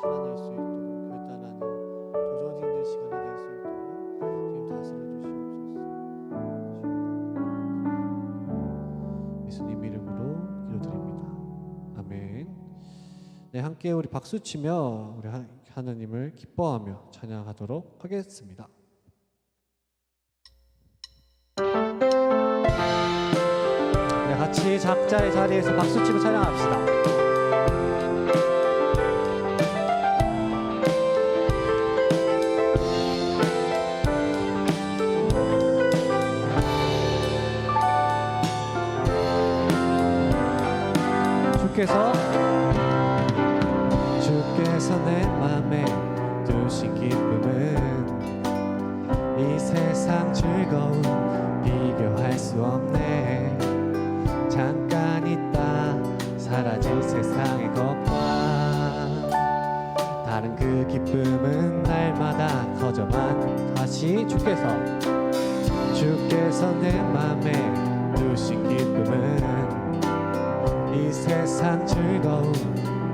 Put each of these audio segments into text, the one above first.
살아낼 수 있도록 결단하는 도전이 있는 시간이 될 수 있도록 주님 다스려 주시옵소서. 예수님 이름으로 기도드립니다. 아멘. 네, 함께 우리 박수 치며 우리 하나님을 기뻐하며 찬양하도록 하겠습니다. 네, 같이 각자의 자리에서 박수 치며 찬양합시다. 주께서 내 맘에 두신 기쁨은 이 세상 즐거움 비교할 수 없네. 잠깐 있다 사라질 세상의 것과 다른 그 기쁨은 날마다 커져만. 다시 주께서 내 맘에 두신 기쁨은 이 세상 즐거움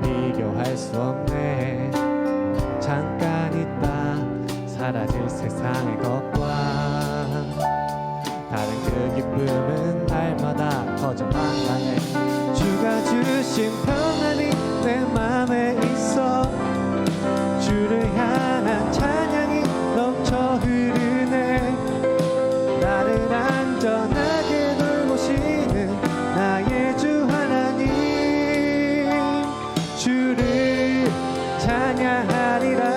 비교할 수 없네. 잠깐 있다 사라질 세상의 것과 다른 그 기쁨은 날마다 커져만 가네. 주가 주신 평안이 내 맘에 있어. 주를 향한 찬양이 넘쳐 흐르네. 나를 안전하게 돌보시는 나의 주 하나님, 주를 찬양하리라.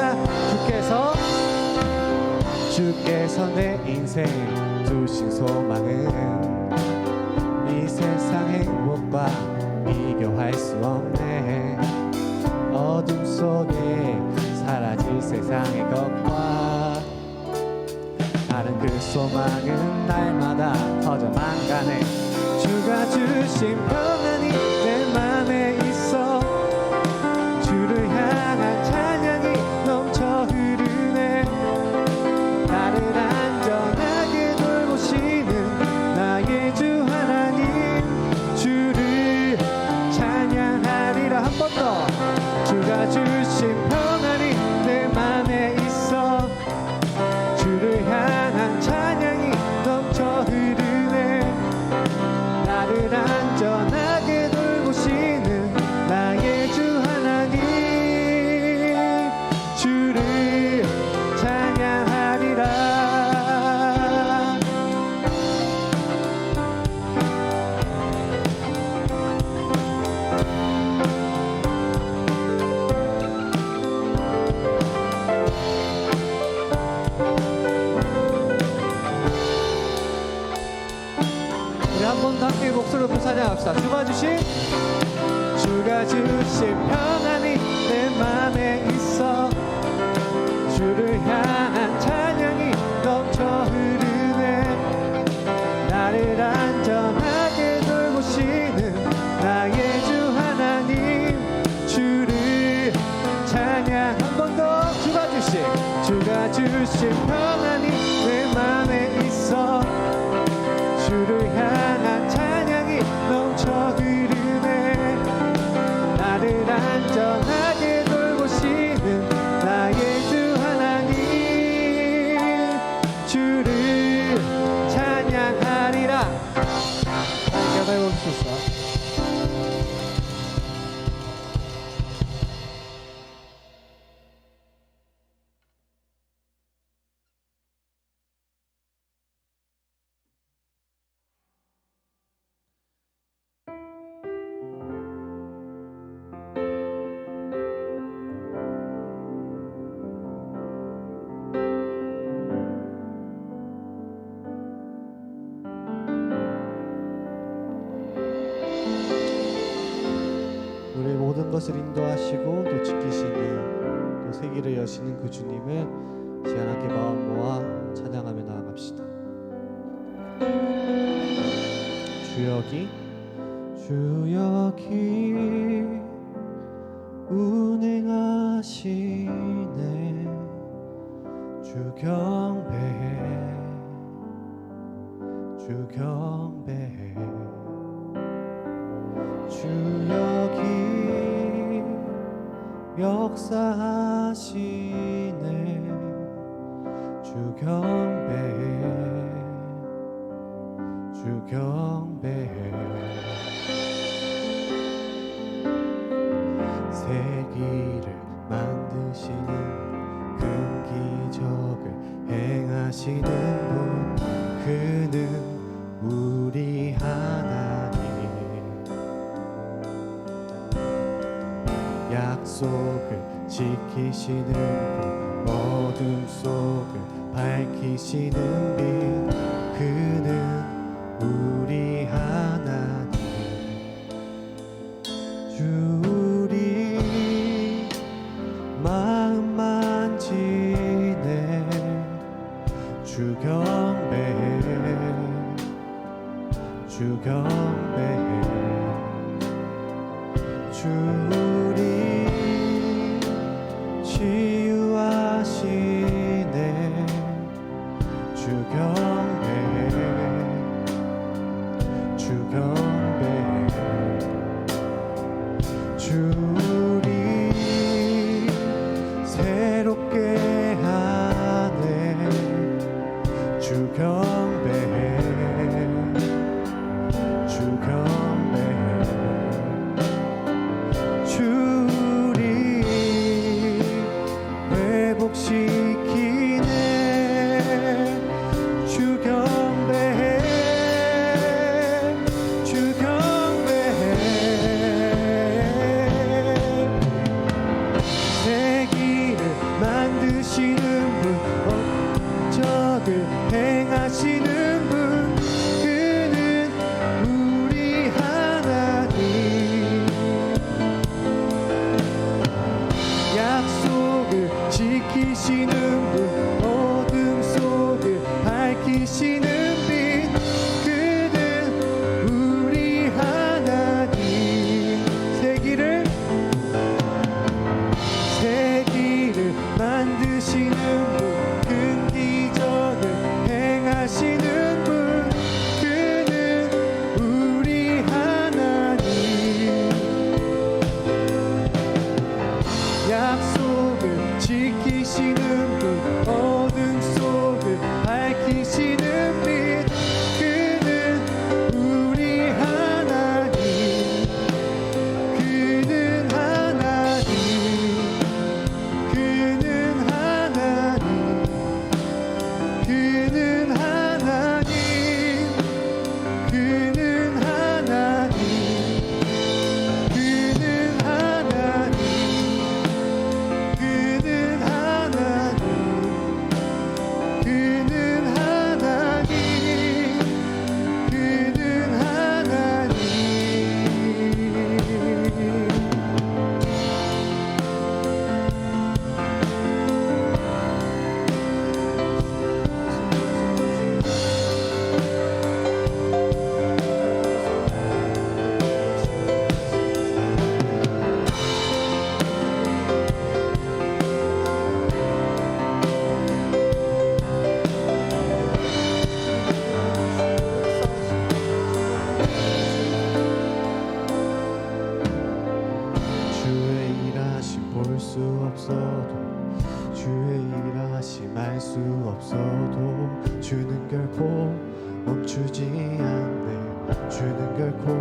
주께서 내 인생 두신 소망은 이 세상 행복과 비교할 수 없네. 어둠 속에 사라질 세상의 것과 다른 그 소망은 날마다 커져만 가네. 주가 주신 평안이 내 맘에 있어. 주를 향한 찬양이 넘쳐 흐르네. 나를 안전하게 돌보시는 나의 주 하나님, 주를 찬양하리라. 한 번 더. 주가 주신 평안이 내 맘에 있어. 주를 향한 찬양이 넘쳐 흐르네. 나를 안전하게 돌보시는 나의 주 하나님, 주를 찬양하리라. 우리 한 번 더 함께 목소리로 찬양합시다. 주가 주신 평안이 내 맘에 있어. 주를 향한 찬양이 넘쳐 흐르네. 나를 안전하게 돌보시는 나의 주 하나님, 주를 찬양. 한 번 더. 주가 주신 평안이 내 맘에 있어. 주를 향한 찬양이 넘쳐 흐르네. 나를 안전하게 돌보시는 나의 주 하나님, 주를 찬양하리라. 함께 해봅시다. 우리의 모든 것을 인도하시고 또 지키시는, 또 세계를 여시는 그 주님을 지안하게 마음 모아 찬양하며 나아갑시다. 주여기 운행하시네. 주 경배해, 주 경배해. 주 여기 역사하시네. 주 경배해, 주 경배해. 세기를 만드시는 큰 기적을 행하시는 분, 그는 우리 하나님. 약속을 지키시는 분, 어둠 속을 밝히시는 빛, 그는 우리 하나님. 주 우리 마음 만지네. 주 경배해, 주 경배해. 주 우리 치유하시네. 주 경배해, 주 경배해. 주 우리 새롭게 하네. 주 경배해, 주 경배해. 주 우리 회복시키네. 주 경배해, 주 경배해. 세기를 만드시는 분, 업적을 행하시는 분, 그는 우리 하나님. 약속을 지키시는 분, 어둠 속을 밝히시는 빛, 그는 우리 하나님. 세기를 만드시는 분, 큰 기적을 행하시는 분, 그는 우리 하나님. 약속을 지키시는 분, 어둠 속을 밝히시는 빛, 그는 우리 하나님. 그는 하나님, 그는 하나님, 그는 하나님, 그는 하나님, 그는 하나님, 그는 하나님, 그는 하나님, 그는 하나님. 주의 일하심 볼 수 없어도, 주의 일하심 알 수 없어도, 주는 결코 멈추지 않네. 주는 결코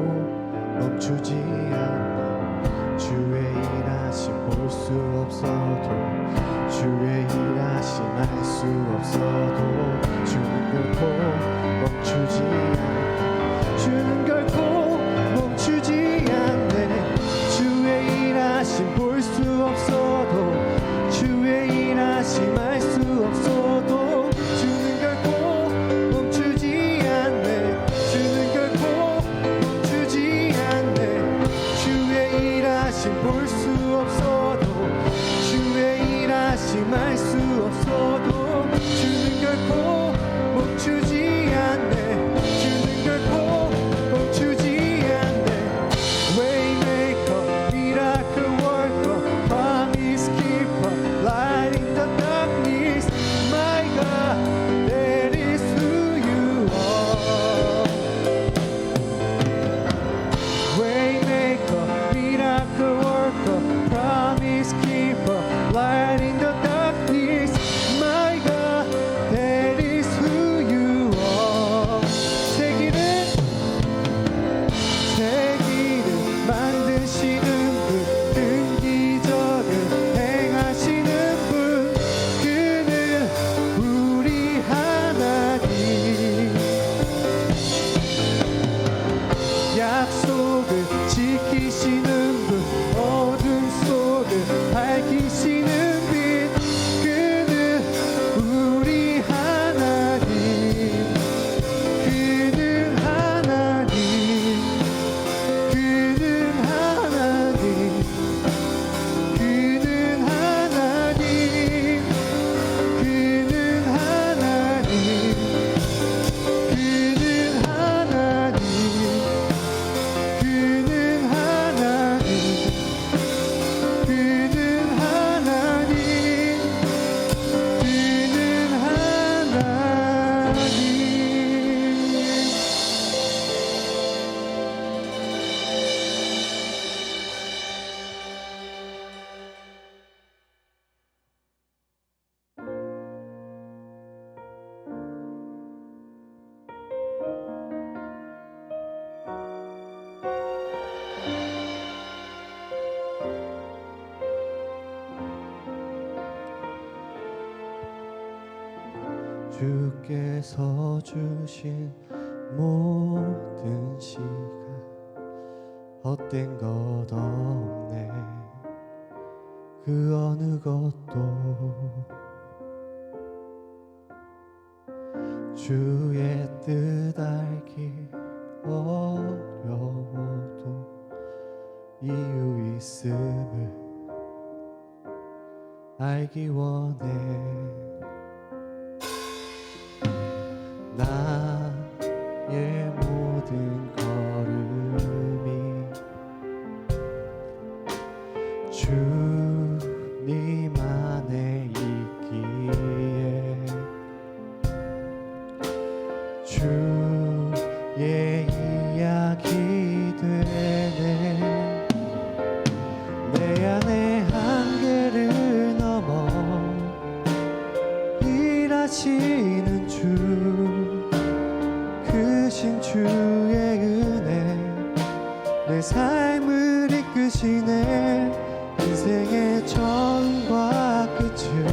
멈추지 않네. 주의 일하심 볼 수 없어도, 주의 일하심 알 수 없어도, 주는 결코 멈추지 않네. 주는 결코 멈추지 않네. 주의 일하심 볼 수 없어도, 주의 일하심 알 수 없어도, 주는 결코 멈추지 않네. 주는 결코 멈추지 않네. 주의 일하심 볼 수 없어도, 주의 일하심 알 수 없어도, 주는 결코 멈추지 않네. 주는 결코 멈추지 않네. Waymaker, miracle worker, promise keeper, light in the darkness. My God, that is who you are. Waymaker, miracle worker, promise keeper, 주께서 주신 모든 시간 헛된 것 없네. 그 어느 것도 주의 뜻 알기 어려워도 이유 있음을 알기 원해. 나의 모든 걸음이 주님 안에 있기에 주의 이야기 되네. 내 안에 한계를 넘어 일하시는 주, 크신 주의 은혜 내 삶을 이끄시네. 인생의 처음과 끝을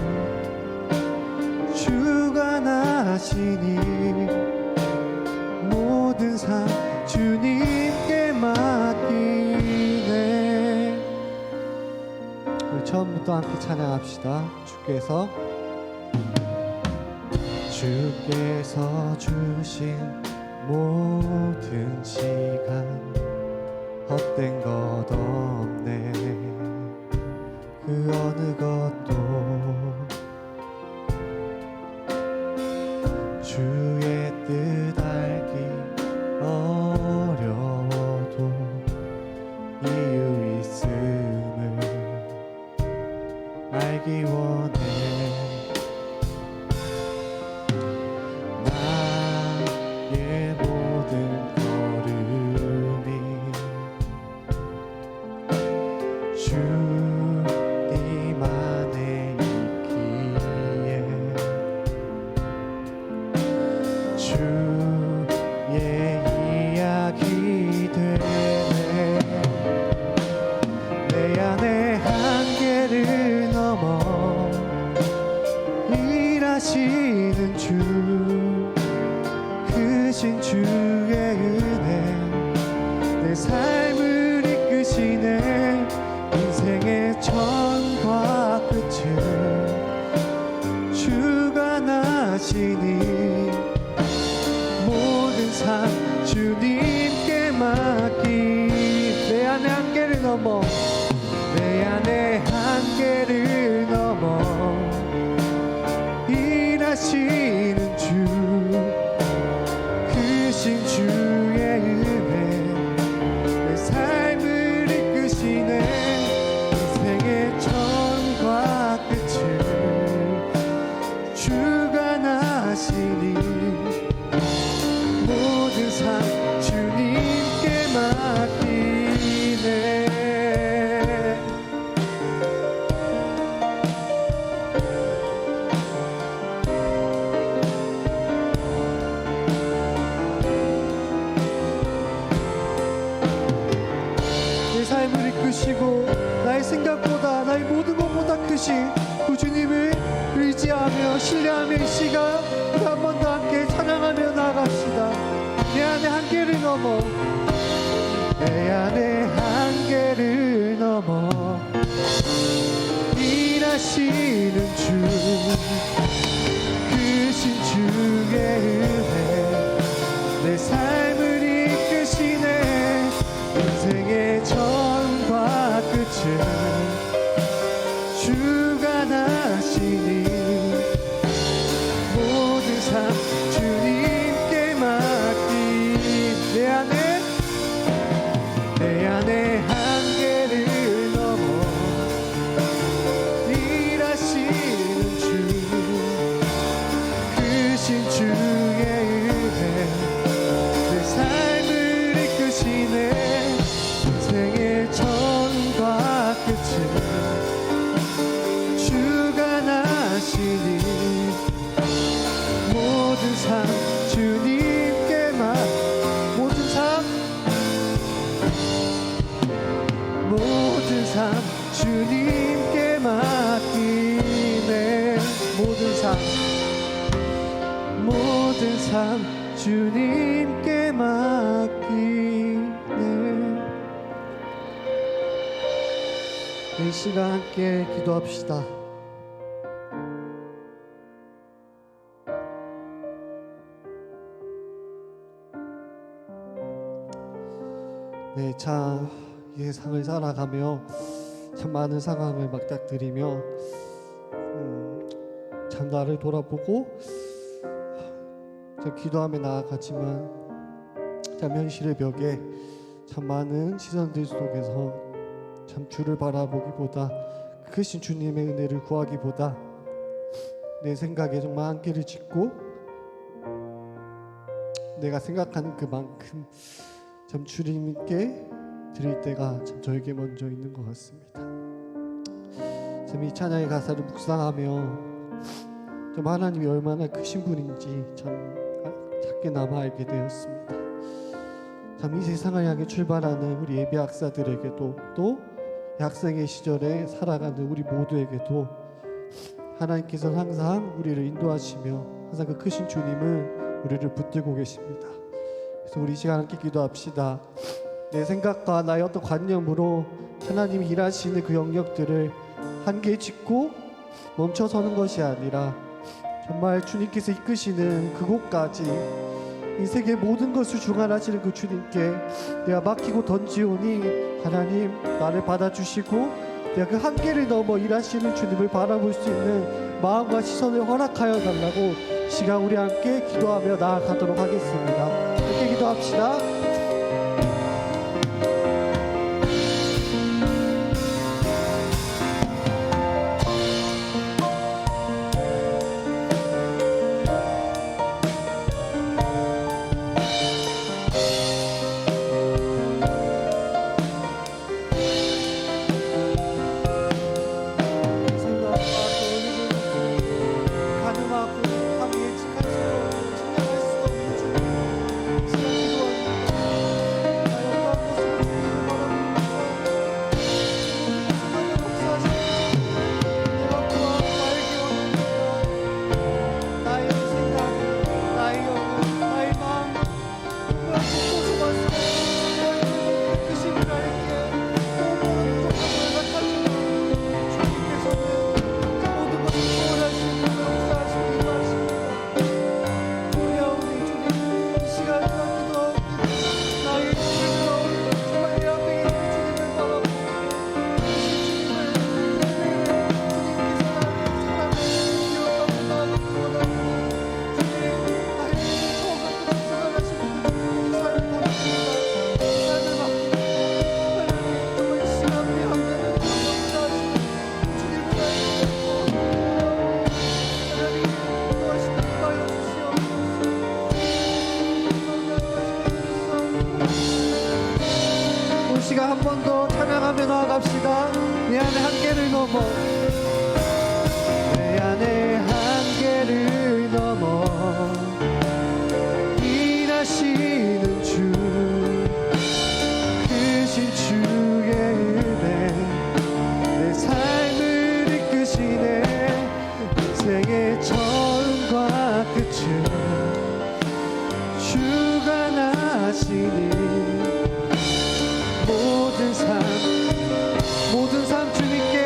주관하시니 모든 삶 주님께 맡기네. 우리 처음부터 함께 찬양합시다. 주께서 주신 모든 시간 헛된 것 없네. 그 어느 것도 주의 뜻 알기 어려워도 이유 있음을 알기 원해. 나의 모든 걸음이 주님 안에 있기에 주의 이야기 되네. 내 안에 한계를 넘어 일하시는 주, 크신 주의 은혜 내 삶을 이끄시네. 인생의 처음과 끝을 주관하시니 모든 삶 주님께 맡기. 내 안에 한계를 넘어 내 안에 한계를 넘어 일하시는 주, 크신 주의 은혜 내 삶을 이끄시네. 인생의 처음과 끝을 주관하시니 모든 삶 주님께 맡기네. 내 삶을 이끄시고 나의 생각보다 나의 모든 것보다 크신 그 주님을 의지하며 신뢰하며 이 시간 우리 한 번 더 함께 찬양하며 나아갑시다. 내 안에 한계를 넘어 내 안에 한계를 넘어 일하시는 주, 크신 주의 은혜 내 삶을 이끄시네. 인생의 처음과 끝을 주관하시니 모든 삶 주님께 맡기. 내 안에 한계를 넘어 일하시는 주, 크신 주의 은혜 내 삶을 이끄시네. 인생의 처음과 끝을 주관하시니 모든 삶 주님께 모든 삶 주님께 맡기네. 모든 삶 모든 삶 주님께 맡기네. 이 시간 함께 기도합시다. 네, 참 예상을 살아가며 참 많은 상황을 맞닥뜨리며 참 나를 돌아보고 참 기도하며 나아가지만 참 현실의 벽에 참 많은 시선들 속에서 참 주를 바라보기보다 크신 주님의 은혜를 구하기보다 내 생각에 정말 한계를 짓고 내가 생각하는 그만큼 참 주님께 드릴 때가 참 저에게 먼저 있는 것 같습니다. 참 이 찬양의 가사를 묵상하며 참 하나님이 얼마나 크신 분인지 참 작게나마 알게 되었습니다. 참 이 세상을 향해 출발하는 우리 예비 학사들에게도 또 학생의 시절에 살아가는 우리 모두에게도 하나님께서는 항상 우리를 인도하시며 항상 그 크신 주님은 우리를 붙들고 계십니다. 그래서 우리 이 시간 함께 기도합시다. 내 생각과 나의 어떤 관념으로 하나님이 일하시는 그 영역들을 한계에 짓고 멈춰서는 것이 아니라 정말 주님께서 이끄시는 그곳까지 이 세계 모든 것을 주관하시는 그 주님께 내가 맡기고 던지오니 하나님 나를 받아주시고 내가 그 한계를 넘어 일하시는 주님을 바라볼 수 있는 마음과 시선을 허락하여 달라고 시간 우리 함께 기도하며 나아가도록 하겠습니다. 함께 기도합시다. 한 번 더 찬양하며 나아갑시다. 내 안의 한계를 넘어 내 안의 한계를 넘어 일하시는 주 크신 주의 은혜 내 삶을 이끄시네 인생의 처음과 끝을 주관하시니 모든 삶 주님께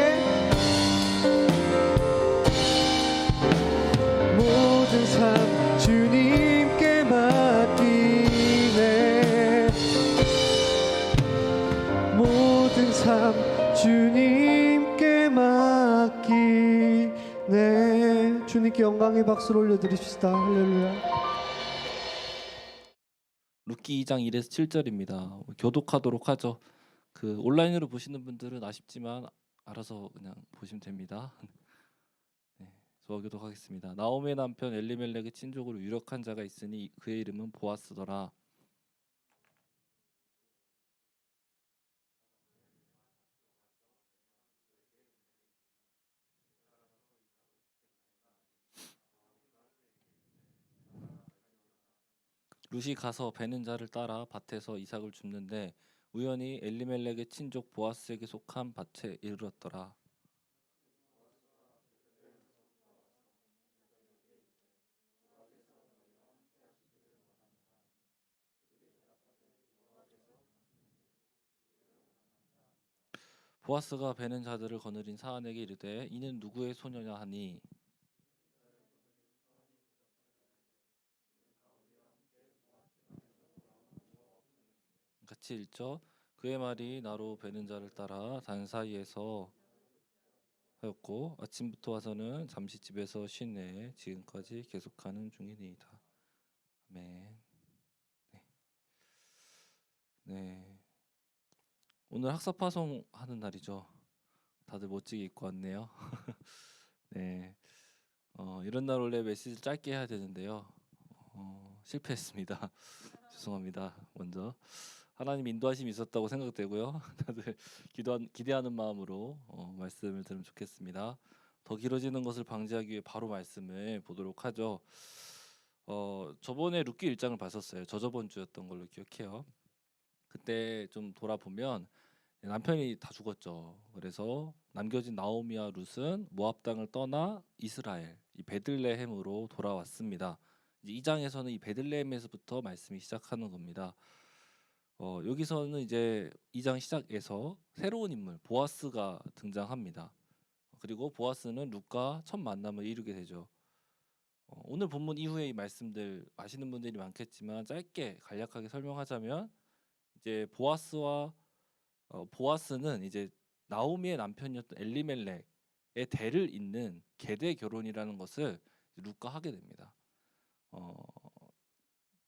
모든 삶 주님께 맡기네 모든 삶 주님께 맡기네. 주님께 영광의 박수를 올려드립시다. 할렐루야. 룻기 2장 1에서 7절입니다. 교독하도록 하죠. 그 온라인으로 보시는 분들은 아쉽지만 알아서 그냥 보시면 됩니다. 네, 저와 교독하겠습니다. 나오미의 남편 엘리멜렉의 친족으로 유력한 자가 있으니 그의 이름은 보아스더라. 룻이 가서 베는 자를 따라 밭에서 이삭을 줍는데 우연히 엘리멜렉의 친족 보아스에게 속한 밭에 이르렀더라. 보아스가 베는 자들을 거느린 사안에게 이르되 이는 누구의 소녀냐 하니 같이 읽죠. 그의 말이 나로 베는 자를 따라 단 사이에서 하였고 아침부터 와서는 잠시 집에서 쉰 지금까지 계속하는 중이니이다. 아멘. 네. 네. 오늘 학사 파송하는 날이죠. 다들 멋지게 입고 왔네요. 네. 이런 날 원래 메시지 짧게 해야 되는데요. 실패했습니다. 죄송합니다. 먼저 하나님 인도하심이 있었다고 생각되고요. 다들 기대하는 마음으로 말씀을 들으면 좋겠습니다. 더 길어지는 것을 방지하기 위해 바로 말씀을 보도록 하죠. 저번에 룻기 1장을 봤었어요. 저저번 주였던 걸로 기억해요. 그때 좀 돌아보면 남편이 다 죽었죠. 그래서 남겨진 나오미와 룻은 모압 땅을 떠나 이스라엘 이 베들레헴으로 돌아왔습니다. 이제 2장에서는 이 베들레헴에서부터 말씀이 시작하는 겁니다. 여기서는 이제 2장 시작에서 새로운 인물 보아스가 등장합니다. 그리고 보아스는 룻과 첫 만남을 이루게 되죠. 오늘 본문 이후에 이 말씀들 아시는 분들이 많겠지만 짧게 간략하게 설명하자면 이제 보아스는 이제 나오미의 남편이었던 엘리멜렉의 대를 잇는 계대 결혼이라는 것을 룻과 하게 됩니다.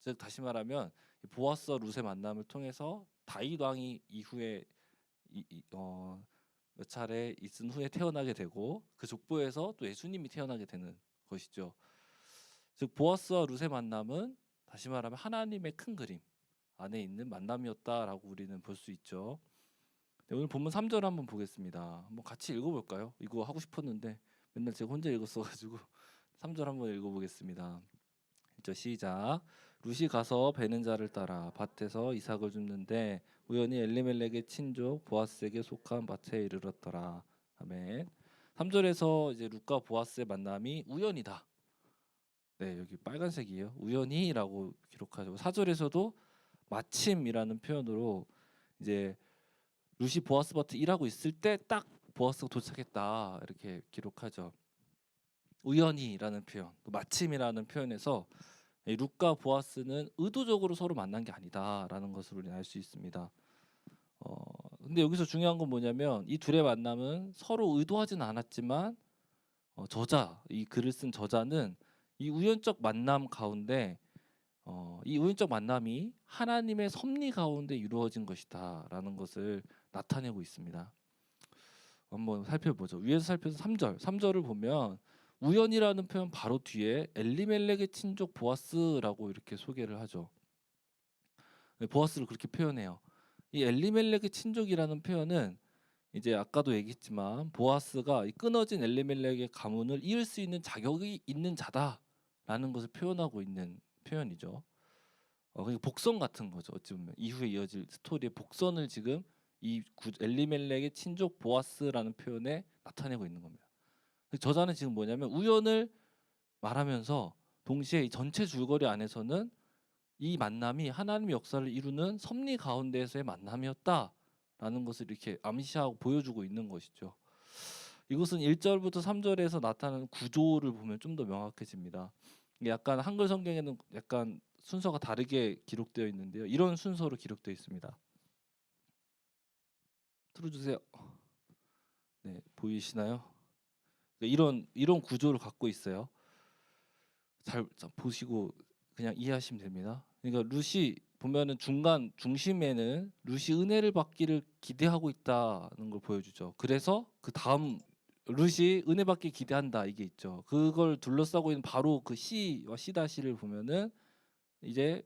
즉 다시 말하면 보아스와 룻의 만남을 통해서 다윗 왕이 이후에 몇 차례 있은 후에 태어나게 되고 그 족보에서 또 예수님이 태어나게 되는 것이죠. 즉 보아스와 룻의 만남은 다시 말하면 하나님의 큰 그림 안에 있는 만남이었다라고 우리는 볼 수 있죠. 네, 오늘 본문 3절 한번 보겠습니다. 한번 같이 읽어볼까요? 이거 하고 싶었는데 맨날 제가 혼자 읽었어가지고 3절 한번 읽어보겠습니다. 1절 시작. 룻이 가서 베는 자를 따라 밭에서 이삭을 줍는데 우연히 엘리멜렉의 친족 보아스에게 속한 밭에 이르렀더라. 아멘. 3절에서 이제 룻과 보아스의 만남이 우연이다. 네, 여기 빨간색이에요. 우연히라고 기록하죠. 4절에서도 마침이라는 표현으로 이제 룻이 보아스 밭에 일하고 있을 때 딱 보아스가 도착했다 이렇게 기록하죠. 우연히라는 표현, 또 마침이라는 표현에서 룻과 보아스는 의도적으로 서로 만난 게 아니다라는 것을 우리는 알 수 있습니다. 근데 여기서 중요한 건 뭐냐면 이 둘의 만남은 서로 의도하지는 않았지만 이 글을 쓴 저자는 이 우연적 만남 가운데 이 우연적 만남이 하나님의 섭리 가운데 이루어진 것이다라는 것을 나타내고 있습니다. 한번 살펴보죠. 위에서 살펴서 3절을 보면 우연이라는 표현 바로 뒤에 엘리멜렉의 친족 보아스라고 이렇게 소개를 하죠. 보아스를 그렇게 표현해요. 이 엘리멜렉의 친족이라는 표현은 이제 아까도 얘기했지만 보아스가 이 끊어진 엘리멜렉의 가문을 이을 수 있는 자격이 있는 자다라는 것을 표현하고 있는 표현이죠. 그러니까 복선 같은 거죠. 어찌 보면 이후에 이어질 스토리의 복선을 지금 이 엘리멜렉의 친족 보아스라는 표현에 나타내고 있는 겁니다. 저자는 지금 뭐냐면 우연을 말하면서 동시에 이 전체 줄거리 안에서는 이 만남이 하나님의 역사를 이루는 섭리 가운데에서의 만남이었다라는 것을 이렇게 암시하고 보여주고 있는 것이죠. 이것은 1절부터 3절에서 나타나는 구조를 보면 좀 더 명확해집니다. 약간 한글 성경에는 약간 순서가 다르게 기록되어 있는데요. 이런 순서로 기록되어 있습니다. 틀어주세요. 네, 보이시나요? 이런 구조를 갖고 있어요. 잘 보시고 그냥 이해하시면 됩니다. 그러니까 룻이 보면은 중심에는 룻이 은혜를 받기를 기대하고 있다는 걸 보여주죠. 그래서 그 다음 룻이 은혜 받기 기대한다 이게 있죠. 그걸 둘러싸고 있는 바로 그 C와 C-를 보면은 이제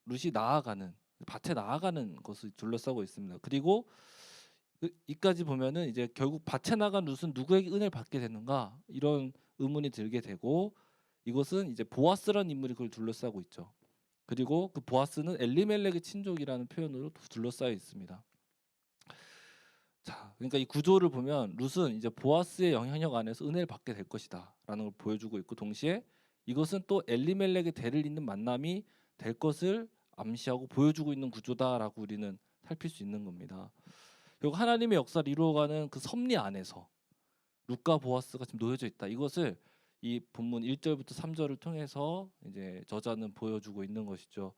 룻이 나아가는 밭에 나아가는 것을 둘러싸고 있습니다. 그리고 이까지 보면은 이제 결국 밭에 나간 룻은 누구에게 은혜를 받게 되는가 이런 의문이 들게 되고 이것은 이제 보아스라는 인물이 그걸 둘러싸고 있죠. 그리고 그 보아스는 엘리멜렉의 친족이라는 표현으로 둘러싸여 있습니다. 자, 그러니까 이 구조를 보면 룻은 이제 보아스의 영향력 안에서 은혜를 받게 될 것이다라는 걸 보여주고 있고 동시에 이것은 또 엘리멜렉의 대를 잇는 만남이 될 것을 암시하고 보여주고 있는 구조다라고 우리는 살필 수 있는 겁니다. 결국 하나님의 역사를 이루어가는 그 섭리 안에서 룻과 보아스가 지금 놓여져 있다. 이것을 이 본문 1절부터 3절을 통해서 이제 저자는 보여주고 있는 것이죠.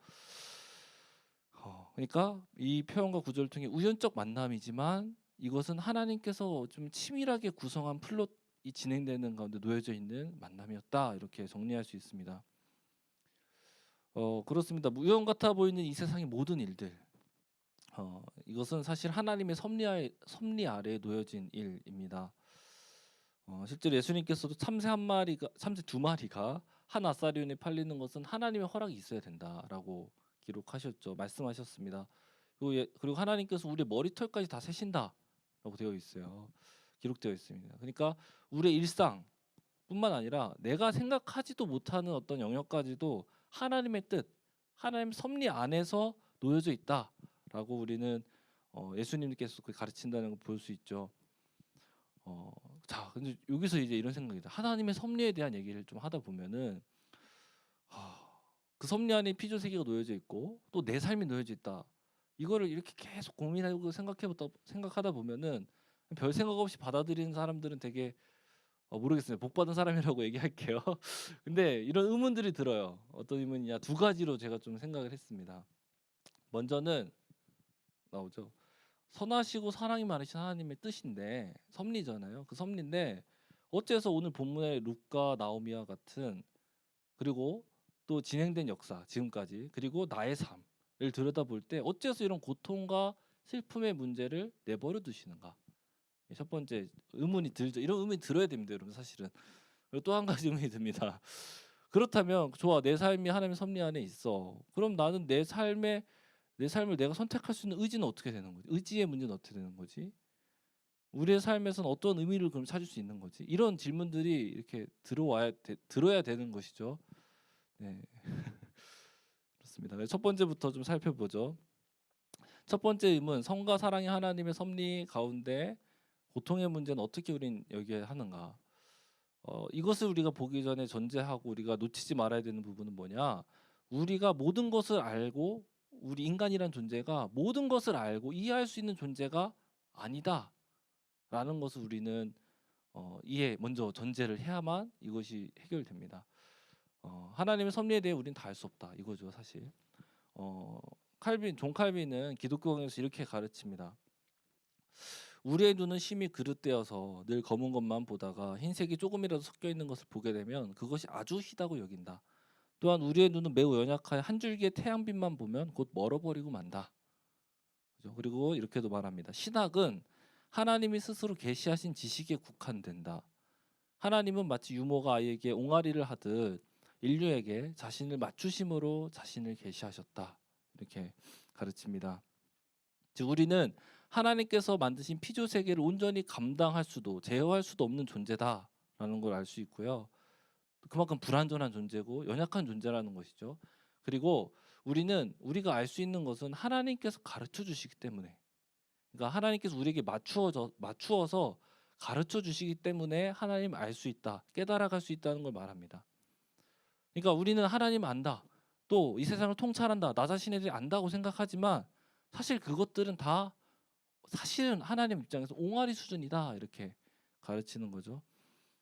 그러니까 이 표현과 구절을 통해 우연적 만남이지만 이것은 하나님께서 좀 치밀하게 구성한 플롯이 진행되는 가운데 놓여져 있는 만남이었다. 이렇게 정리할 수 있습니다. 그렇습니다. 우연 같아 보이는 이 세상의 모든 일들, 이것은 사실 하나님의 섭리 아래에 놓여진 일입니다. 실제로 예수님께서도 참새 두 마리가 한 아사리온에 팔리는 것은 하나님의 허락이 있어야 된다라고 기록하셨죠. 말씀하셨습니다. 그리고 하나님께서 우리의 머리털까지 다 세신다라고 되어 있어요. 기록되어 있습니다. 그러니까 우리의 일상뿐만 아니라 내가 생각하지도 못하는 어떤 영역까지도 하나님의 뜻, 하나님 섭리 안에서 놓여져 있다라고 우리는 예수님께서 가르친다는 걸 볼 수 있죠. 자, 근데 여기서 이제 이런 생각이다. 하나님의 섭리에 대한 얘기를 좀 하다 보면은 그 섭리 안에 피조 세계가 놓여져 있고 또 내 삶이 놓여져 있다. 이거를 이렇게 계속 고민하고 생각하다 보면은 별 생각 없이 받아들이는 사람들은 되게 모르겠습니다. 복 받은 사람이라고 얘기할게요. 근데 이런 의문들이 들어요. 어떤 의문이냐? 두 가지로 제가 좀 생각을 했습니다. 먼저는 나오죠. 선하시고 사랑이 많으신 하나님의 뜻인데 섭리잖아요. 그 섭리인데 어째서 오늘 본문의 룻과 나오미와 같은 그리고 또 진행된 역사 지금까지 그리고 나의 삶을 들여다볼 때 어째서 이런 고통과 슬픔의 문제를 내버려 두시는가? 첫 번째 의문이 들죠. 이런 의문이 들어야 됩니다, 여러분. 사실은. 그리고 또 한 가지 의문이 듭니다. 그렇다면 좋아, 내 삶이 하나님의 섭리 안에 있어. 그럼 나는 내 삶을 내가 선택할 수 있는 의지는 어떻게 되는 거지? 의지의 문제는 어떻게 되는 거지? 우리의 삶에서는 어떤 의미를 그럼 찾을 수 있는 거지? 이런 질문들이 이렇게 들어야 되는 것이죠. 네. 그렇습니다. 첫 번째부터 좀 살펴보죠. 첫 번째 의문, 성과 사랑이 하나님의 섭리 가운데 고통의 문제는 어떻게 우린 여기에 하는가? 이것을 우리가 보기 전에 전제하고 우리가 놓치지 말아야 되는 부분은 뭐냐? 우리가 모든 것을 알고 우리 인간이란 존재가 모든 것을 알고 이해할 수 있는 존재가 아니다라는 것을 우리는 먼저 전제를 해야만 이것이 해결됩니다. 하나님의 섭리에 대해 우리는 다 알 수 없다 이거죠 사실. 존 칼빈은 기독교에서 이렇게 가르칩니다. 우리의 눈은 심히 그릇되어서 늘 검은 것만 보다가 흰색이 조금이라도 섞여 있는 것을 보게 되면 그것이 아주 희다고 여긴다. 또한 우리의 눈은 매우 연약하여 한 줄기의 태양빛만 보면 곧 멀어버리고 만다. 그죠? 그리고 이렇게도 말합니다. 신학은 하나님이 스스로 계시하신 지식에 국한된다. 하나님은 마치 유모가 아이에게 옹알이를 하듯 인류에게 자신을 맞추심으로 자신을 계시하셨다. 이렇게 가르칩니다. 즉 우리는 하나님께서 만드신 피조 세계를 온전히 감당할 수도 제어할 수도 없는 존재다라는 걸 알 수 있고요. 그만큼 불완전한 존재고 연약한 존재라는 것이죠. 그리고 우리가 알 수 있는 것은 하나님께서 가르쳐 주시기 때문에, 그러니까 하나님께서 우리에게 맞추어서 가르쳐 주시기 때문에 하나님 알 수 있다, 깨달아갈 수 있다는 걸 말합니다. 그러니까 우리는 하나님 안다, 또 이 세상을 통찰한다, 나 자신에 대해 안다고 생각하지만 사실 그것들은 다 사실은 하나님 입장에서 옹알이 수준이다 이렇게 가르치는 거죠.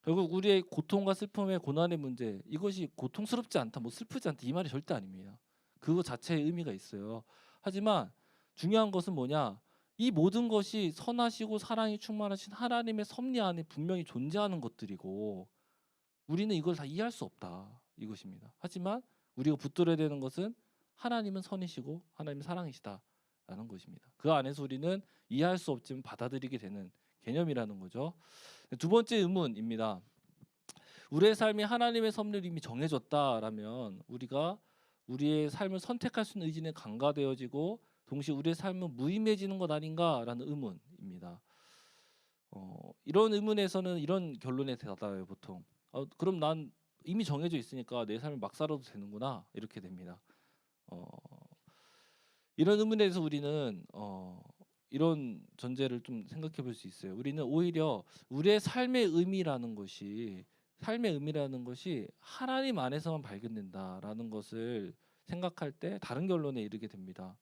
결국 우리의 고통과 슬픔의 고난의 문제, 이것이 고통스럽지 않다, 뭐 슬프지 않다 이 말이 절대 아닙니다. 그거 자체의 의미가 있어요. 하지만 중요한 것은 뭐냐? 이 모든 것이 선하시고 사랑이 충만하신 하나님의 섭리 안에 분명히 존재하는 것들이고 우리는 이걸 다 이해할 수 없다 이것입니다. 하지만 우리가 붙들어야 되는 것은 하나님은 선이시고 하나님은 사랑이시다라는 것입니다. 그 안에서 우리는 이해할 수 없지만 받아들이게 되는 개념이라는 거죠. 두 번째 의문입니다. 우리의 삶이 하나님의 섭리로 이미 정해졌다라면 우리가 우리의 삶을 선택할 수 있는 의지는 강화되어지고 동시에 우리의 삶은 무의미해지는 것 아닌가라는 의문입니다. 이런 의문에서는 이런 결론에 다다라요 보통. 그럼 난 이미 정해져 있으니까 내 삶을 막 살아도 되는구나 이렇게 됩니다. 이런 의문에 대해서 우리는 이런 전제를 좀 생각해 볼 수 있어요. 우리는 오히려 우리의 삶의 의미라는 것이 하나님 안에서만 발견된다라는 것을 생각할 때 다른 결론에 이르게 됩니다.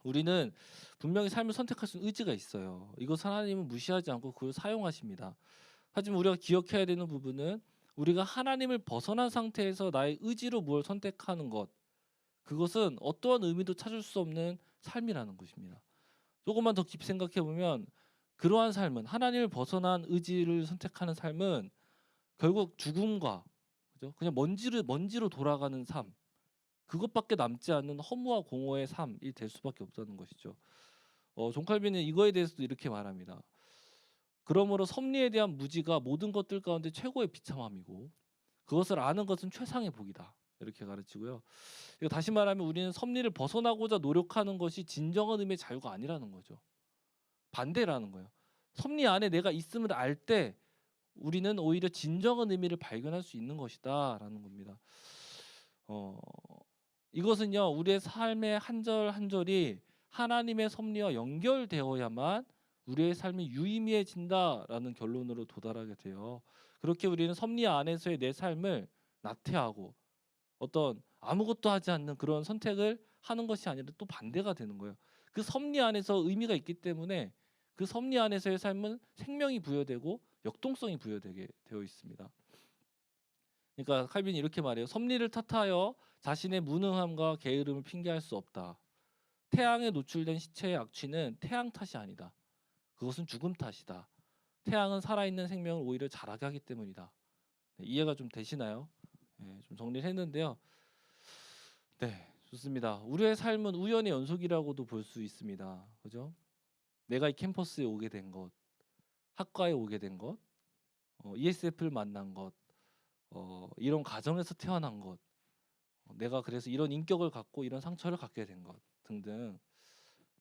우리는 분명히 삶을 선택할 수 있는 의지가 있어요. 이것을 하나님은 무시하지 않고 그걸 사용하십니다. 하지만 우리가 기억해야 되는 부분은 우리가 하나님을 벗어난 상태에서 나의 의지로 무엇을 선택하는 것, 그것은 어떠한 의미도 찾을 수 없는 삶이라는 것입니다. 조금만 더 깊이 생각해 보면 그러한 삶은, 하나님을 벗어난 의지를 선택하는 삶은 결국 죽음과, 그죠? 그냥 먼지로 돌아가는 삶, 그것밖에 남지 않는 허무와 공허의 삶이 될 수밖에 없다는 것이죠. 존 칼빈은 이거에 대해서도 이렇게 말합니다. 그러므로 섭리에 대한 무지가 모든 것들 가운데 최고의 비참함이고 그것을 아는 것은 최상의 복이다. 이렇게 가르치고요. 이거 다시 말하면 우리는 섭리를 벗어나고자 노력하는 것이 진정한 의미의 자유가 아니라는 거죠. 반대라는 거예요. 섭리 안에 내가 있음을 알 때 우리는 오히려 진정한 의미를 발견할 수 있는 것이다라는 겁니다. 이것은요, 우리의 삶의 한 절 한 절이 하나님의 섭리와 연결되어야만 우리의 삶이 유의미해진다라는 결론으로 도달하게 돼요. 그렇게 우리는 섭리 안에서의 내 삶을 나태하고 어떤 아무것도 하지 않는 그런 선택을 하는 것이 아니라 또 반대가 되는 거예요. 그 섭리 안에서 의미가 있기 때문에 그 섭리 안에서의 삶은 생명이 부여되고 역동성이 부여되게 되어 있습니다. 그러니까 칼빈이 이렇게 말해요. 섭리를 탓하여 자신의 무능함과 게으름을 핑계할 수 없다. 태양에 노출된 시체의 악취는 태양 탓이 아니다. 그것은 죽음 탓이다. 태양은 살아있는 생명을 오히려 자라게 하기 때문이다. 네, 이해가 좀 되시나요? 네, 좀 정리를 했는데요. 네, 좋습니다. 우리의 삶은 우연의 연속이라고도 볼 수 있습니다. 그죠? 내가 이 캠퍼스에 오게 된 것, 학과에 오게 된 것, ESF를 만난 것, 이런 가정에서 태어난 것, 내가 그래서 이런 인격을 갖고 이런 상처를 갖게 된 것 등등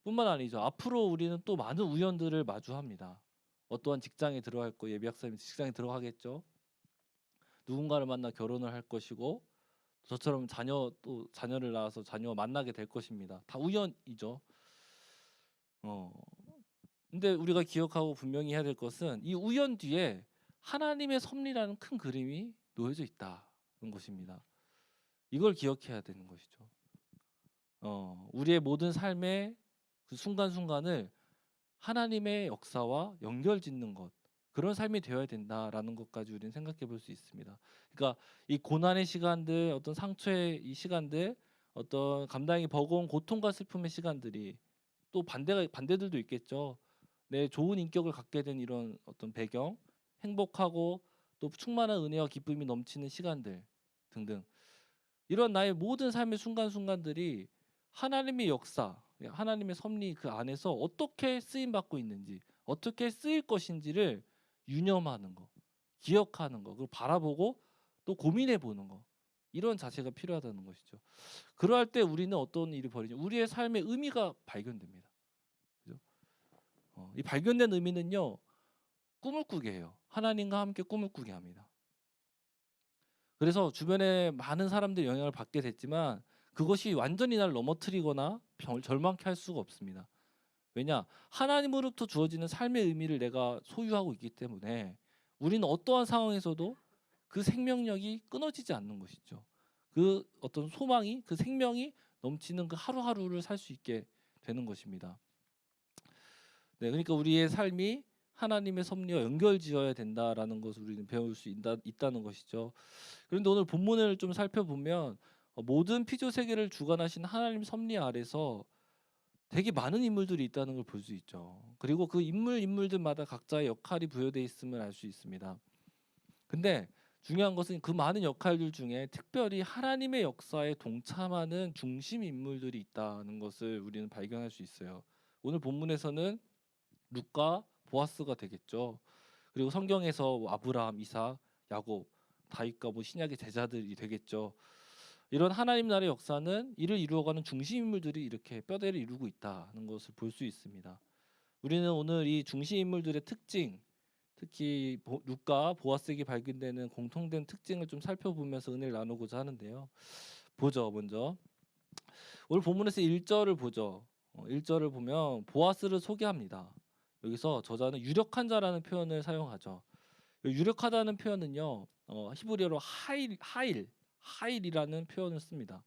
뿐만 아니죠. 앞으로 우리는 또 많은 우연들을 마주합니다. 어떠한 직장에 들어갈 거, 예비 학사님 직장에 들어가겠죠. 누군가를 만나 결혼을 할 것이고 저처럼 자녀를 낳아서 자녀와 만나게 될 것입니다. 다 우연이죠. 근데 우리가 기억하고 분명히 해야 될 것은 이 우연 뒤에 하나님의 섭리라는 큰 그림이 놓여져 있다는 것입니다. 이걸 기억해야 되는 것이죠. 우리의 모든 삶의 그 순간순간을 하나님의 역사와 연결짓는 것, 그런 삶이 되어야 된다라는 것까지 우리는 생각해 볼 수 있습니다. 그러니까 이 고난의 시간들, 어떤 상처의 이 시간들, 어떤 감당이 버거운 고통과 슬픔의 시간들이 또 반대들도 있겠죠. 내 좋은 인격을 갖게 된 이런 어떤 배경, 행복하고 또 충만한 은혜와 기쁨이 넘치는 시간들 등등, 이런 나의 모든 삶의 순간순간들이 하나님의 역사, 하나님의 섭리 그 안에서 어떻게 쓰임 받고 있는지, 어떻게 쓰일 것인지를 유념하는 거, 기억하는 거, 그걸 바라보고 또 고민해 보는 거, 이런 자세가 필요하다는 것이죠. 그러할 때 우리는 어떤 일이 벌어지냐, 우리의 삶의 의미가 발견됩니다. 그죠? 이 발견된 의미는요, 꿈을 꾸게 해요. 하나님과 함께 꿈을 꾸게 합니다. 그래서 주변에 많은 사람들이 영향을 받게 됐지만 그것이 완전히 날 넘어뜨리거나 절망케 할 수가 없습니다. 왜냐? 하나님으로부터 주어지는 삶의 의미를 내가 소유하고 있기 때문에 우리는 어떠한 상황에서도 그 생명력이 끊어지지 않는 것이죠. 그 어떤 소망이, 그 생명이 넘치는 그 하루하루를 살 수 있게 되는 것입니다. 네, 그러니까 우리의 삶이 하나님의 섭리와 연결지어야 된다라는 것을 우리는 배울 수 있다는 것이죠. 그런데 오늘 본문을 좀 살펴보면 모든 피조 세계를 주관하신 하나님 섭리 아래서 되게 많은 인물들이 있다는 걸 볼 수 있죠. 그리고 그 인물들마다 각자의 역할이 부여되어 있음을 알 수 있습니다. 근데 중요한 것은 그 많은 역할들 중에 특별히 하나님의 역사에 동참하는 중심 인물들이 있다는 것을 우리는 발견할 수 있어요. 오늘 본문에서는 룻과 보아스가 되겠죠. 그리고 성경에서 아브라함, 이삭, 야곱, 다윗과 신약의 제자들이 되겠죠. 이런 하나님 나라의 역사는 이를 이루어가는 중심 인물들이 이렇게 뼈대를 이루고 있다는 것을 볼 수 있습니다. 우리는 오늘 이 중심 인물들의 특징, 특히 룻과 보아스에게 발견되는 공통된 특징을 좀 살펴보면서 은혜를 나누고자 하는데요. 보죠. 먼저 오늘 본문에서 1절을 보죠. 1절을 보면 보아스를 소개합니다. 여기서 저자는 유력한 자라는 표현을 사용하죠. 유력하다는 표현은요, 히브리어로 하일이라는 표현을 씁니다.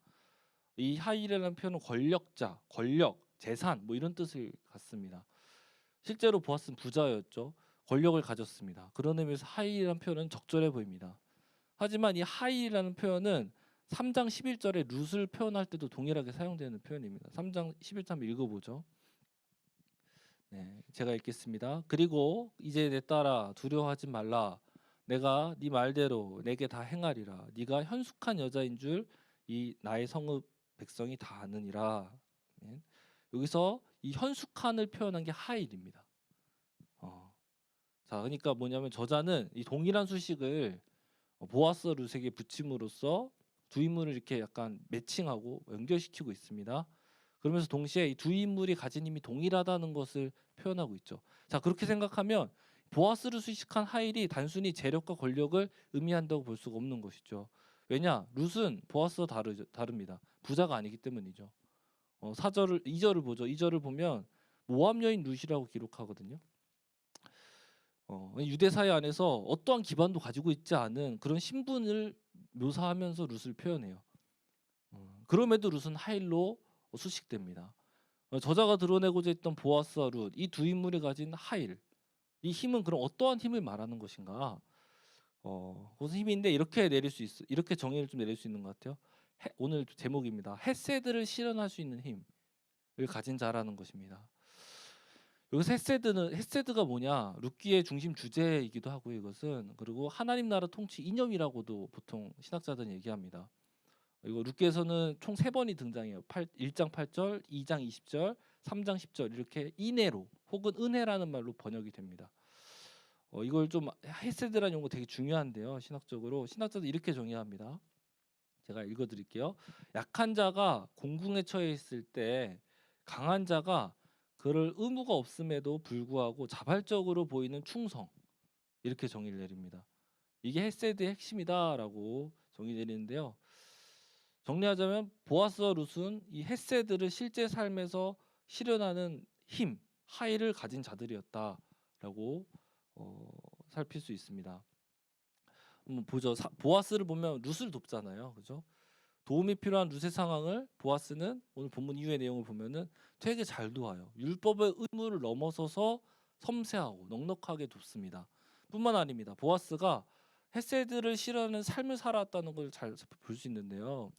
이 하일이라는 표현은 권력자, 권력, 재산 뭐 이런 뜻을 갖습니다. 실제로 보아스는 부자였죠. 권력을 가졌습니다. 그런 의미에서 하일이라는 표현은 적절해 보입니다. 하지만 이 하일이라는 표현은 3장 11절에 룻을 표현할 때도 동일하게 사용되는 표현입니다. 3장 11절 한번 읽어보죠. 네, 제가 읽겠습니다. 그리고 이제 내 딸아 두려워하지 말라. 내가 네 말대로 내게 다 행하리라. 네가 현숙한 여자인 줄 이 나의 성읍 백성이 다 아느니라. 아멘. 여기서 이 현숙한을 표현한 게 하일입니다. 자, 그러니까 뭐냐면 저자는 이 동일한 수식을 보아스 룻에게 붙임으로써 두 인물을 이렇게 약간 매칭하고 연결시키고 있습니다. 그러면서 동시에 이 두 인물이 가진 힘이 동일하다는 것을 표현하고 있죠. 자, 그렇게 생각하면 보아스를 수식한 하일이 단순히 재력과 권력을 의미한다고 볼 수가 없는 것이죠. 왜냐? 룻은 보아스와 다릅니다. 부자가 아니기 때문이죠. 2절을 보죠. 2절을 보면 모압 여인 룻이라고 기록하거든요. 유대 사회 안에서 어떠한 기반도 가지고 있지 않은 그런 신분을 묘사하면서 룻을 표현해요. 그럼에도 룻은 하일로 수식됩니다. 저자가 드러내고자 했던 보아스와 룻, 이 두 인물이 가진 하일, 이 힘은 그럼 어떠한 힘을 말하는 것인가? 무슨 힘인데 이렇게 정의를 좀 내릴 수 있는 것 같아요. 오늘 제목입니다. 헤세드를 실현할 수 있는 힘을 가진 자라는 것입니다. 여기서 헤세드가 뭐냐? 룻기의 중심 주제이기도 하고요. 이것은 그리고 하나님 나라 통치 이념이라고도 보통 신학자들은 얘기합니다. 이거 룻기에서는 총 3번이 등장해요. 1장 8절, 2장 20절, 3장 10절 이렇게 인애로 혹은 은혜라는 말로 번역이 됩니다. 이걸 좀 헤세드라는 용어 되게 중요한데요. 신학자들 이렇게 정의합니다. 제가 읽어드릴게요. 약한 자가 공궁에 처해 있을 때 강한 자가 그럴 의무가 없음에도 불구하고 자발적으로 보이는 충성, 이렇게 정의를 내립니다. 이게 헤세드의 핵심이다라고 정의 내리는데요. 정리하자면 보아스와 룻은 이 헤세드를 실제 삶에서 실현하는 힘, 하일을 가진 자들이었다라고 살필 수 있습니다. 보죠. 보아스를 보면 룻을 돕잖아요, 그죠? 도움이 필요한 룻의 상황을 보아스는 오늘 본문 이후의 내용을 보면은 되게 잘 도와요. 율법의 의무를 넘어서서 섬세하고 넉넉하게 돕습니다. 뿐만 아닙니다. 보아스가 헤세드를 실현하는 삶을 살아왔다는 걸 잘 볼 수 있는데요.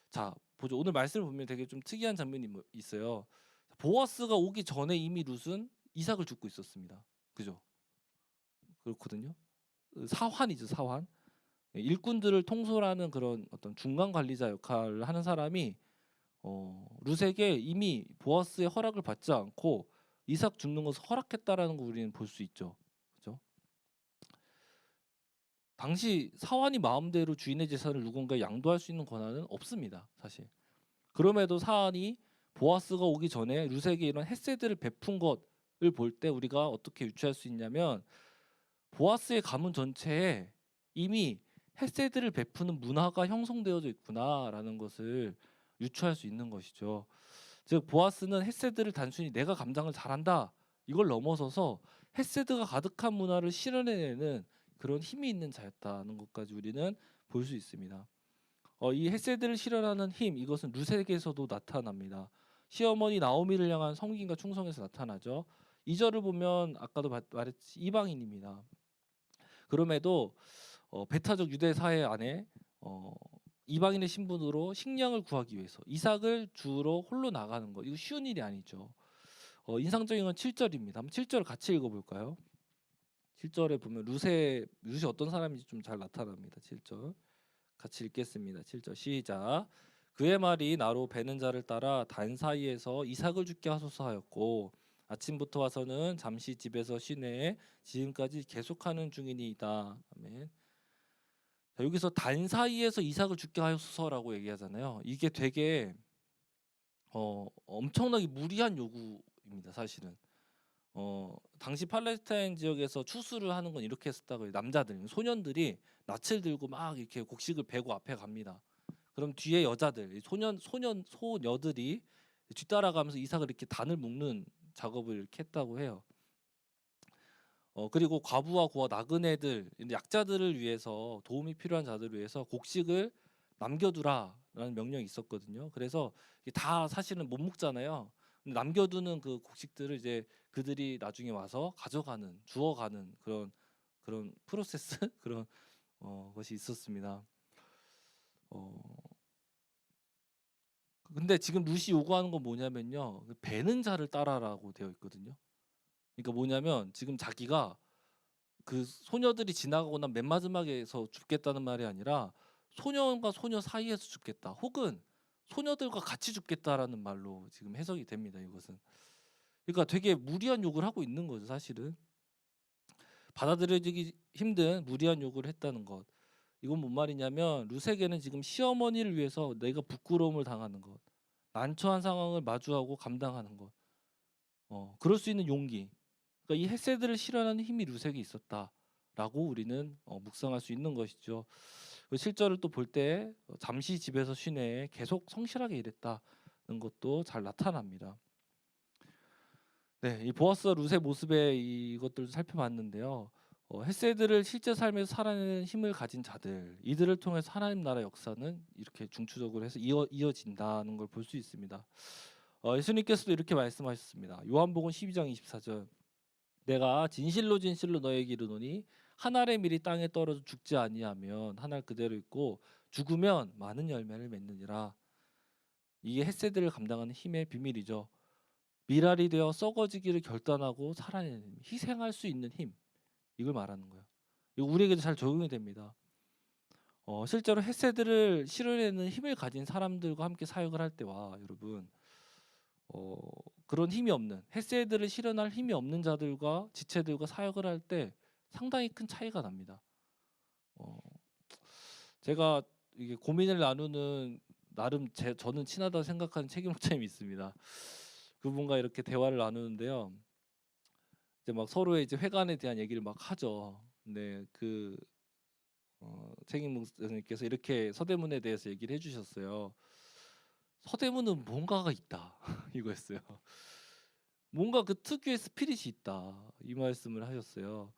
자, 보죠. 오늘 말씀을 보면 되게 좀 특이한 장면이 있어요. 보아스가 오기 전에 이미 룻은 이삭을 죽고 있었습니다. 그죠? 그렇거든요. 사환이죠, 사환. 일꾼들을 통솔하는 그런 어떤 중간 관리자 역할을 하는 사람이 룻에게 이미 보아스의 허락을 받지 않고 이삭 죽는 것을 허락했다라는 걸 우리는 볼 수 있죠. 그죠? 당시 사환이 마음대로 주인의 재산을 누군가에 양도할 수 있는 권한은 없습니다, 사실. 그럼에도 사환이 보아스가 오기 전에 룻에게 이런 헤세드를 베푼 것을 볼 때 우리가 어떻게 유추할 수 있냐면 보아스의 가문 전체에 이미 헤세드를 베푸는 문화가 형성되어져 있구나라는 것을 유추할 수 있는 것이죠. 즉 보아스는 헤세드를 단순히 내가 감당을 잘한다 이걸 넘어서서 헤세드가 가득한 문화를 실현해내는 그런 힘이 있는 자였다는 것까지 우리는 볼 수 있습니다. 이 헤세드를 실현하는 힘, 이것은 룻에게서도 나타납니다. 시어머니 나오미를 향한 섬김과 충성에서 나타나죠. 2절을 보면 아까도 말했듯이 이방인입니다. 그럼에도 배타적 유대 사회 안에 이방인의 신분으로 식량을 구하기 위해서 이삭을 주로 홀로 나가는 거, 이거 쉬운 일이 아니죠. 인상적인 건 7절입니다. 한번 7절 같이 읽어볼까요? 7절에 보면 룻이 어떤 사람인지 좀 잘 나타납니다. 7절 같이 읽겠습니다. 7절 시작. 그의 말이 나로 베는 자를 따라 단 사이에서 이삭을 죽게 하소서 하였고 아침부터 와서는 잠시 집에서 쉬내 지금까지 계속하는 중이니이다. 아멘. 자, 여기서 단 사이에서 이삭을 죽게 하소서라고 얘기하잖아요. 이게 되게 엄청나게 무리한 요구입니다. 사실은 당시 팔레스타인 지역에서 추수를 하는 건 이렇게 했었다고 해요. 남자들, 소년들이 낯을 들고 막 이렇게 곡식을 베고 앞에 갑니다. 그럼 뒤에 여자들, 소녀들이 뒤따라가면서 이삭을 이렇게 단을 묶는 작업을 이렇게 했다고 해요. 그리고 과부와 고아 나그네들, 약자들을 위해서 도움이 필요한 자들을 위해서 곡식을 남겨두라라는 명령이 있었거든요. 그래서 다 사실은 못 먹잖아요. 남겨두는 그 곡식들을 이제 그들이 나중에 와서 가져가는, 주워가는 그런 프로세스 그런 것이 있었습니다. 근데 지금 룻이 요구하는 건 뭐냐면요, 그 베는 자를 따라라고 되어 있거든요. 그러니까 뭐냐면 지금 자기가 그 소녀들이 지나가고 난 맨 마지막에서 죽겠다는 말이 아니라 소년과 소녀 사이에서 죽겠다, 혹은 소녀들과 같이 죽겠다라는 말로 지금 해석이 됩니다. 이것은 그러니까 되게 무리한 욕을 하고 있는 거죠. 사실은 받아들여지기 힘든 무리한 욕을 했다는 것. 이건 뭔 말이냐면 룻에게는 지금 시어머니를 위해서 내가 부끄러움을 당하는 것, 난처한 상황을 마주하고 감당하는 것, 그럴 수 있는 용기, 그러니까 이 헤세드를 실현하는 힘이 룻에게 있었다라고 우리는 묵상할 수 있는 것이죠. 그 실절을 또 볼 때 잠시 집에서 쉬네 계속 성실하게 일했다는 것도 잘 나타납니다. 네, 이 보아스와 룻의 모습의 이것들도 살펴봤는데요. 헤세드를 실제 삶에서 살아내는 힘을 가진 자들, 이들을 통해서 하나님 나라 역사는 이렇게 중추적으로 해서 이어진다는 걸 볼 수 있습니다. 예수님께서도 이렇게 말씀하셨습니다. 요한복음 12장 24절. 내가 진실로 진실로 너에게 이르노니 한 알의 밀이 땅에 떨어져 죽지 아니하면 한 알 그대로 있고 죽으면 많은 열매를 맺느니라. 이게 헤세드를 감당하는 힘의 비밀이죠. 밀알이 되어 썩어지기를 결단하고 살아내는 힘, 희생할 수 있는 힘, 이걸 말하는 거예요. 이거 우리에게도 잘 적용이 됩니다. 실제로 헤세드를 실현하는 힘을 가진 사람들과 함께 사역을 할 때와 여러분 그런 힘이 없는, 헤세드를 실현할 힘이 없는 자들과 지체들과 사역을 할 때 상당히 큰 차이가 납니다. 제가 이게 고민을 나누는 나름 저는 친하다고 생각하는 책임 목자님이 있습니다. 그분과 이렇게 대화를 나누는데요. 이제 막 서로의 이제 회관에 대한 얘기를 막 하죠. 근데 그 책임 목사님께서 이렇게 서대문에 대해서 얘기를 해주셨어요. 서대문은 뭔가가 있다 이거였어요. 뭔가 그 특유의 스피릿이 있다, 이 말씀을 하셨어요.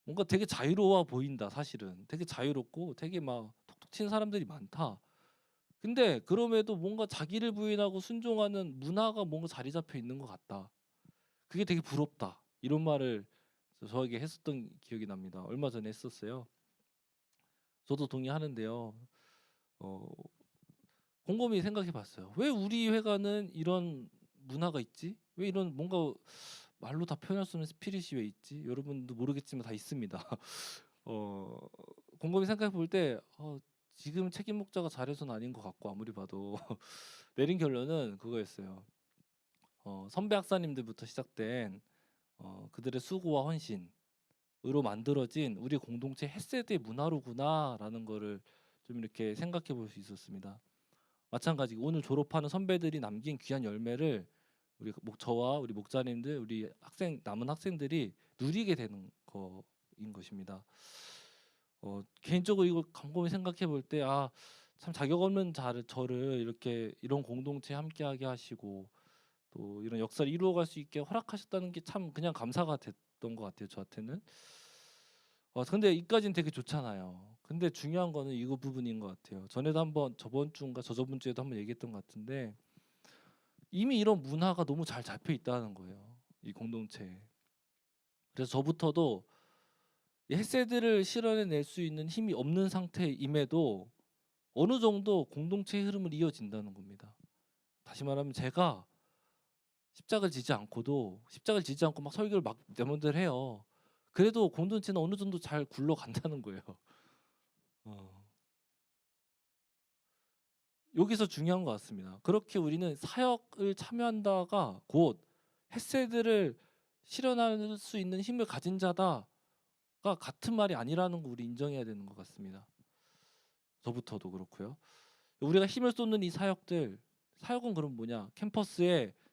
뭔가 되게 자유로워 보인다. 사실은 되게 자유롭고 되게 막 톡톡 치는 사람들이 많다. 근데 그럼에도 뭔가 자기를 부인하고 순종하는 문화가 뭔가 자리 잡혀 있는 것 같다. 그게 되게 부럽다. 이런 말을 저에게 했었던 기억이 납니다. 얼마 전에 했었어요. 저도 동의하는데요. 곰곰이 생각해봤어요. 왜 우리 회관은 이런 문화가 있지? 왜 이런 뭔가 말로 다 표현할 수 없는 스피릿이 왜 있지? 여러분도 모르겠지만 다 있습니다. 곰곰이 생각해볼 때 지금 책임 목자가 잘해서는 아닌 것 같고, 아무리 봐도 내린 결론은 그거였어요. 선배 학사님들부터 시작된 그들의 수고와 헌신으로 만들어진 우리 공동체 헤세드의 문화로구나라는 거를 좀 이렇게 생각해 볼 수 있었습니다. 마찬가지 오늘 졸업하는 선배들이 남긴 귀한 열매를 저와 우리 목자님들, 우리 남은 학생들이 누리게 되는 거인 것입니다. 개인적으로 이걸 곰곰이 생각해 볼 때 참 자격 없는 저를 이렇게 이런 공동체에 함께하게 하시고 또 이런 역사를 이루어갈 수 있게 허락하셨다는 게 참 그냥 감사가 됐던 것 같아요, 저한테는. 근데 이까지는 되게 좋잖아요. 근데 중요한 거는 이거 부분인 것 같아요. 전에도 한번 저번 주인가 저저번 주에도 한번 얘기했던 것 같은데 이미 이런 문화가 너무 잘 잡혀 있다는 거예요, 이 공동체에. 그래서 저부터도 이 헤세드를 실현해낼 수 있는 힘이 없는 상태임에도 어느 정도 공동체의 흐름을 이어진다는 겁니다. 다시 말하면 제가 십자가를 지지 않고 막 설교를 막 내 맘대로 해요. 그래도 공동체는 어느 정도 잘 굴러간다는 거예요. 여기서 중요한 것 같습니다. 그렇게 우리는 사역을 참여한다가 곧 헤세드를 실현할 수 있는 힘을 가진 자다가 같은 말이 아니라는 거 우리 인정해야 되는 것 같습니다. 저부터도 그렇고요. 우리가 힘을 쏟는 이 사역은 그럼 뭐냐?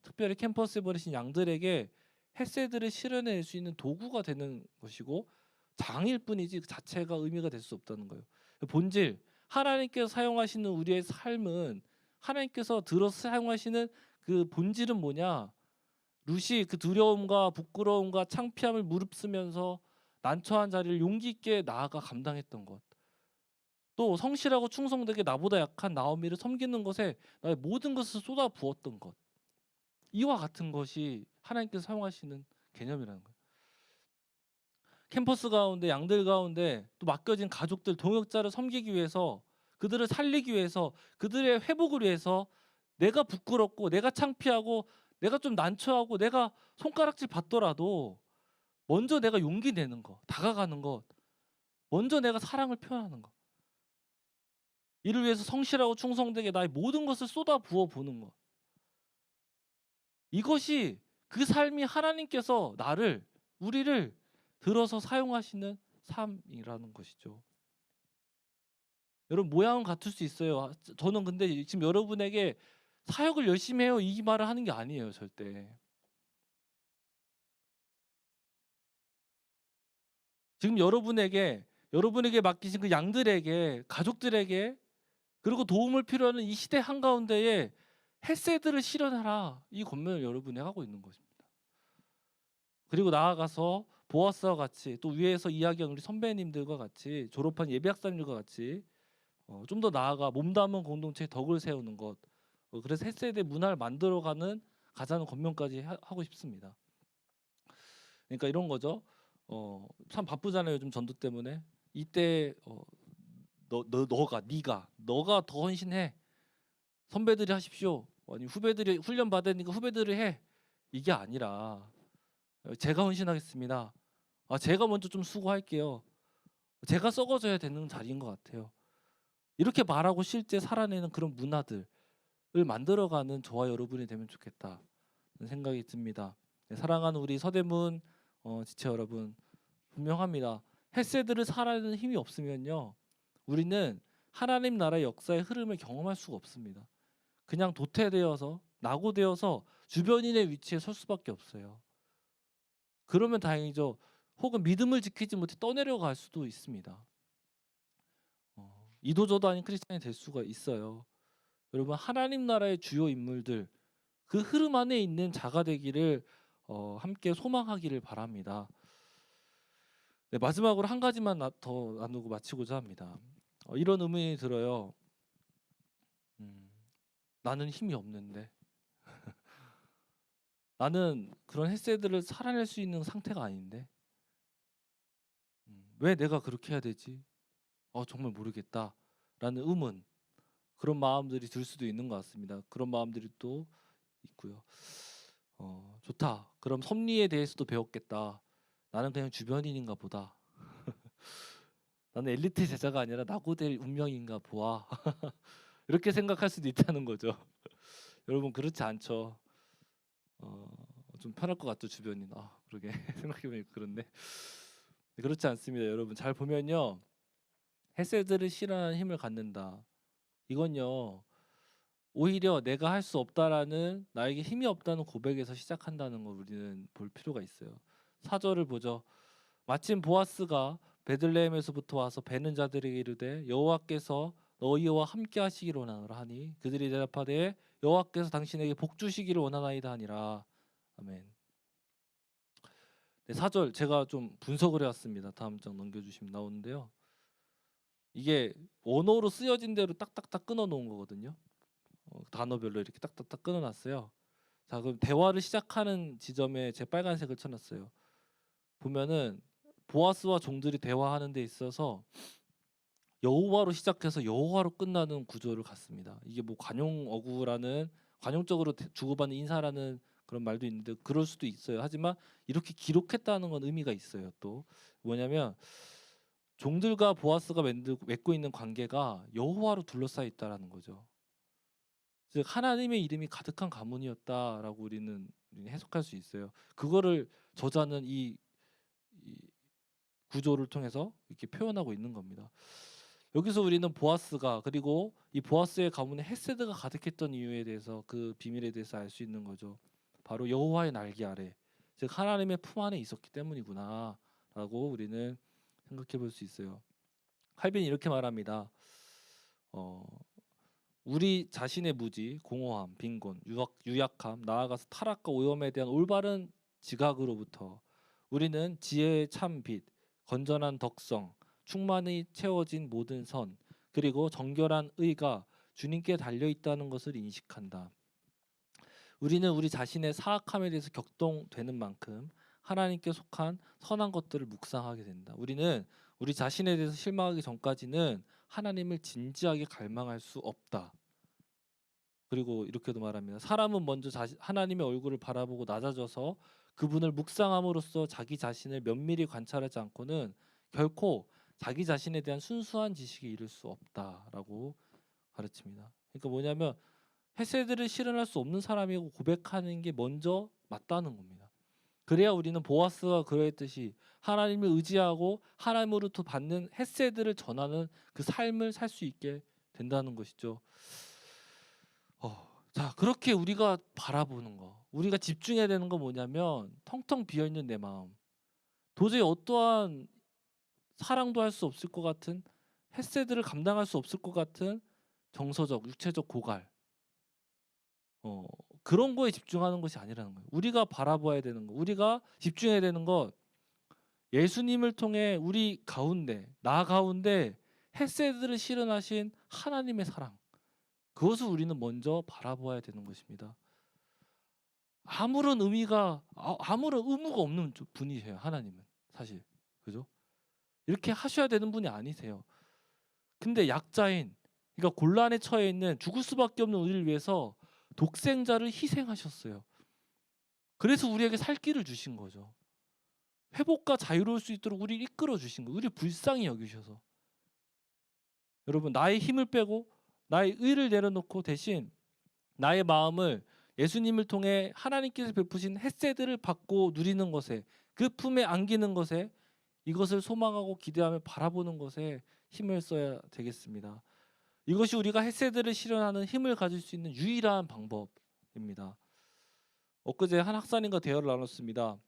특별히 캠퍼스에 보내신 양들에게 헤세드를 실현해낼 수 있는 도구가 되는 것이고 장일 뿐이지 그 자체가 의미가 될 수 없다는 거예요. 본질, 하나님께서 사용하시는 우리의 삶은, 하나님께서 들어서 사용하시는 그 본질은 뭐냐? 룻이 그 두려움과 부끄러움과 창피함을 무릅쓰면서 난처한 자리를 용기 있게 나아가 감당했던 것, 또 성실하고 충성되게 나보다 약한 나오미를 섬기는 것에 나의 모든 것을 쏟아 부었던 것, 이와 같은 것이 하나님께서 사용하시는 개념이라는 거예요. 캠퍼스 가운데 양들 가운데 또 맡겨진 가족들 동역자를 섬기기 위해서 그들을 살리기 위해서 그들의 회복을 위해서 내가 부끄럽고 내가 창피하고 내가 좀 난처하고 내가 손가락질 받더라도 먼저 내가 용기 내는 것, 다가가는 것, 먼저 내가 사랑을 표현하는 것, 이를 위해서 성실하고 충성되게 나의 모든 것을 쏟아 부어 보는 것, 이것이 그 삶이 하나님께서 나를 우리를 들어서 사용하시는 삶이라는 것이죠. 여러분 모양은 같을 수 있어요. 저는 근데 지금 여러분에게 사역을 열심히 해요 이 말을 하는 게 아니에요 절대. 지금 여러분에게 맡기신 그 양들에게 가족들에게 그리고 도움을 필요하는 이 시대 한가운데에 헤세드를 실현하라 이 권면을 여러분이 하고 있는 것입니다. 그리고 나아가서 보아스와 같이 또 위에서 이야기한 우리 선배님들과 같이 졸업한 예비학사님들과 같이 좀 더 나아가 몸담은 공동체의 덕을 세우는 것, 그래서 헤세드 문화를 만들어가는 가자는 권면까지 하고 싶습니다. 그러니까 이런 거죠. 참 바쁘잖아요 요즘 전도 때문에. 이때 너가 더 헌신해. 선배들이 하십시오. 아니 후배들이 훈련 받으니까 후배들이 해. 이게 아니라 제가 헌신하겠습니다. 제가 먼저 좀 수고할게요. 제가 썩어져야 되는 자리인 것 같아요. 이렇게 말하고 실제 살아내는 그런 문화들을 만들어가는 저와 여러분이 되면 좋겠다 생각이 듭니다. 네, 사랑하는 우리 서대문 지체 여러분, 분명합니다. 헤세드를 살아내는 힘이 없으면요 우리는 하나님 나라의 역사의 흐름을 경험할 수가 없습니다. 그냥 도태되어서 낙오되어서 주변인의 위치에 설 수밖에 없어요. 그러면 다행이죠. 혹은 믿음을 지키지 못해 떠내려갈 수도 있습니다. 이도저도 아닌 크리스찬이 될 수가 있어요. 여러분 하나님 나라의 주요 인물들 그 흐름 안에 있는 자가 되기를 함께 소망하기를 바랍니다. 네, 마지막으로 한 가지만 더 나누고 마치고자 합니다. 이런 의문이 들어요. 나는 힘이 없는데 나는 그런 헤세드를 살아낼 수 있는 상태가 아닌데 왜 내가 그렇게 해야 되지? 정말 모르겠다 라는 의문, 그런 마음들이 들 수도 있는 것 같습니다. 그런 마음들이 또 있고요. 좋다. 그럼 섭리에 대해서도 배웠겠다. 나는 그냥 주변인인가 보다. 나는 엘리트 제자가 아니라 낙오될 운명인가 보아. 이렇게 생각할 수도 있다는 거죠. 여러분 그렇지 않죠. 좀 편할 것 같죠 주변인. 그러게 생각해보니까 그렇네. 그렇지 않습니다. 여러분 잘 보면요 헤세드를 실현하는 힘을 갖는다. 이건요 오히려 내가 할 수 없다라는 나에게 힘이 없다는 고백에서 시작한다는 걸 우리는 볼 필요가 있어요. 4절을 보죠. 마침 보아스가 베들레헴에서부터 와서 베는 자들에게 이르되 여호와께서 너희와 함께 하시기를 원하노라 하니 그들이 대답하되 여호와께서 당신에게 복 주시기를 원하나이다 하니라. 아멘. 네, 4절 제가 좀 분석을 해왔습니다. 다음 장 넘겨주시면 나오는데요. 이게 원어로 쓰여진 대로 딱딱딱 끊어놓은 거거든요. 단어별로 이렇게 딱딱딱 끊어놨어요. 자 그럼 대화를 시작하는 지점에 제 빨간색을 쳐놨어요. 보면은 보아스와 종들이 대화하는 데 있어서 여호와로 시작해서 여호와로 끝나는 구조를 갖습니다. 이게 뭐 관용어구라는 관용적으로 주고받는 인사라는 그런 말도 있는데 그럴 수도 있어요. 하지만 이렇게 기록했다는 건 의미가 있어요. 또 뭐냐면 종들과 보아스가 맺고 있는 관계가 여호와로 둘러싸여 있다라는 거죠. 즉 하나님의 이름이 가득한 가문이었다라고 우리는 해석할 수 있어요. 그거를 저자는 이 구조를 통해서 이렇게 표현하고 있는 겁니다. 여기서 우리는 보아스가 그리고 이 보아스의 가문에 헤세드가 가득했던 이유에 대해서 그 비밀에 대해서 알 수 있는 거죠. 바로 여호와의 날개 아래, 즉 하나님의 품 안에 있었기 때문이구나라고 우리는 생각해 볼 수 있어요. 칼빈이 이렇게 말합니다. 우리 자신의 무지, 공허함, 빈곤, 유약함, 나아가서 타락과 오염에 대한 올바른 지각으로부터 우리는 지혜의 참 빛, 건전한 덕성, 충만히 채워진 모든 선, 그리고 정결한 의가 주님께 달려 있다는 것을 인식한다. 우리는 우리 자신의 사악함에 대해서 격동되는 만큼 하나님께 속한 선한 것들을 묵상하게 된다. 우리는 우리 자신에 대해서 실망하기 전까지는 하나님을 진지하게 갈망할 수 없다. 그리고 이렇게도 말합니다. 사람은 먼저 하나님의 얼굴을 바라보고 낮아져서 그분을 묵상함으로써 자기 자신을 면밀히 관찰하지 않고는 결코 자기 자신에 대한 순수한 지식에 이를 수 없다라고 가르칩니다. 그러니까 뭐냐면 헤세드를 실현할 수 없는 사람이고 고백하는 게 먼저 맞다는 겁니다. 그래야 우리는 보아스가 그러했듯이 하나님을 의지하고 하나님으로부터 받는 헤세드를 전하는 그 삶을 살 수 있게 된다는 것이죠. 자, 그렇게 우리가 바라보는 거, 우리가 집중해야 되는 건 뭐냐면 텅텅 비어있는 내 마음, 도저히 어떠한 사랑도 할 수 없을 것 같은 헤세드를 감당할 수 없을 것 같은 정서적, 육체적 고갈, 그런 거에 집중하는 것이 아니라는 거예요. 우리가 바라봐야 되는 거, 우리가 집중해야 되는 것, 예수님을 통해 우리 가운데, 나 가운데 헤세드를 실현하신 하나님의 사랑, 그것을 우리는 먼저 바라보아야 되는 것입니다. 아무런 의무가 없는 분이세요. 하나님은 사실, 그죠? 이렇게 하셔야 되는 분이 아니세요. 근데 약자인, 그러니까 곤란에 처해 있는 죽을 수밖에 없는 우리를 위해서 독생자를 희생하셨어요. 그래서 우리에게 살 길을 주신 거죠. 회복과 자유로울 수 있도록 우리를 이끌어 주신 거예요. 우리를 불쌍히 여기셔서. 여러분, 나의 힘을 빼고 나의 의를 내려놓고 대신 나의 마음을 예수님을 통해 하나님께서 베푸신 헤세드를 받고 누리는 것에, 그 품에 안기는 것에, 이것을 소망하고 기대하며 바라보는 것에 힘을 써야 되겠습니다. 이것이 우리가 헤세드를 실현하는 힘을 가질 수 있는 유일한 방법입니다. 엊그제 한 학사님과 대화를 나눴습니다.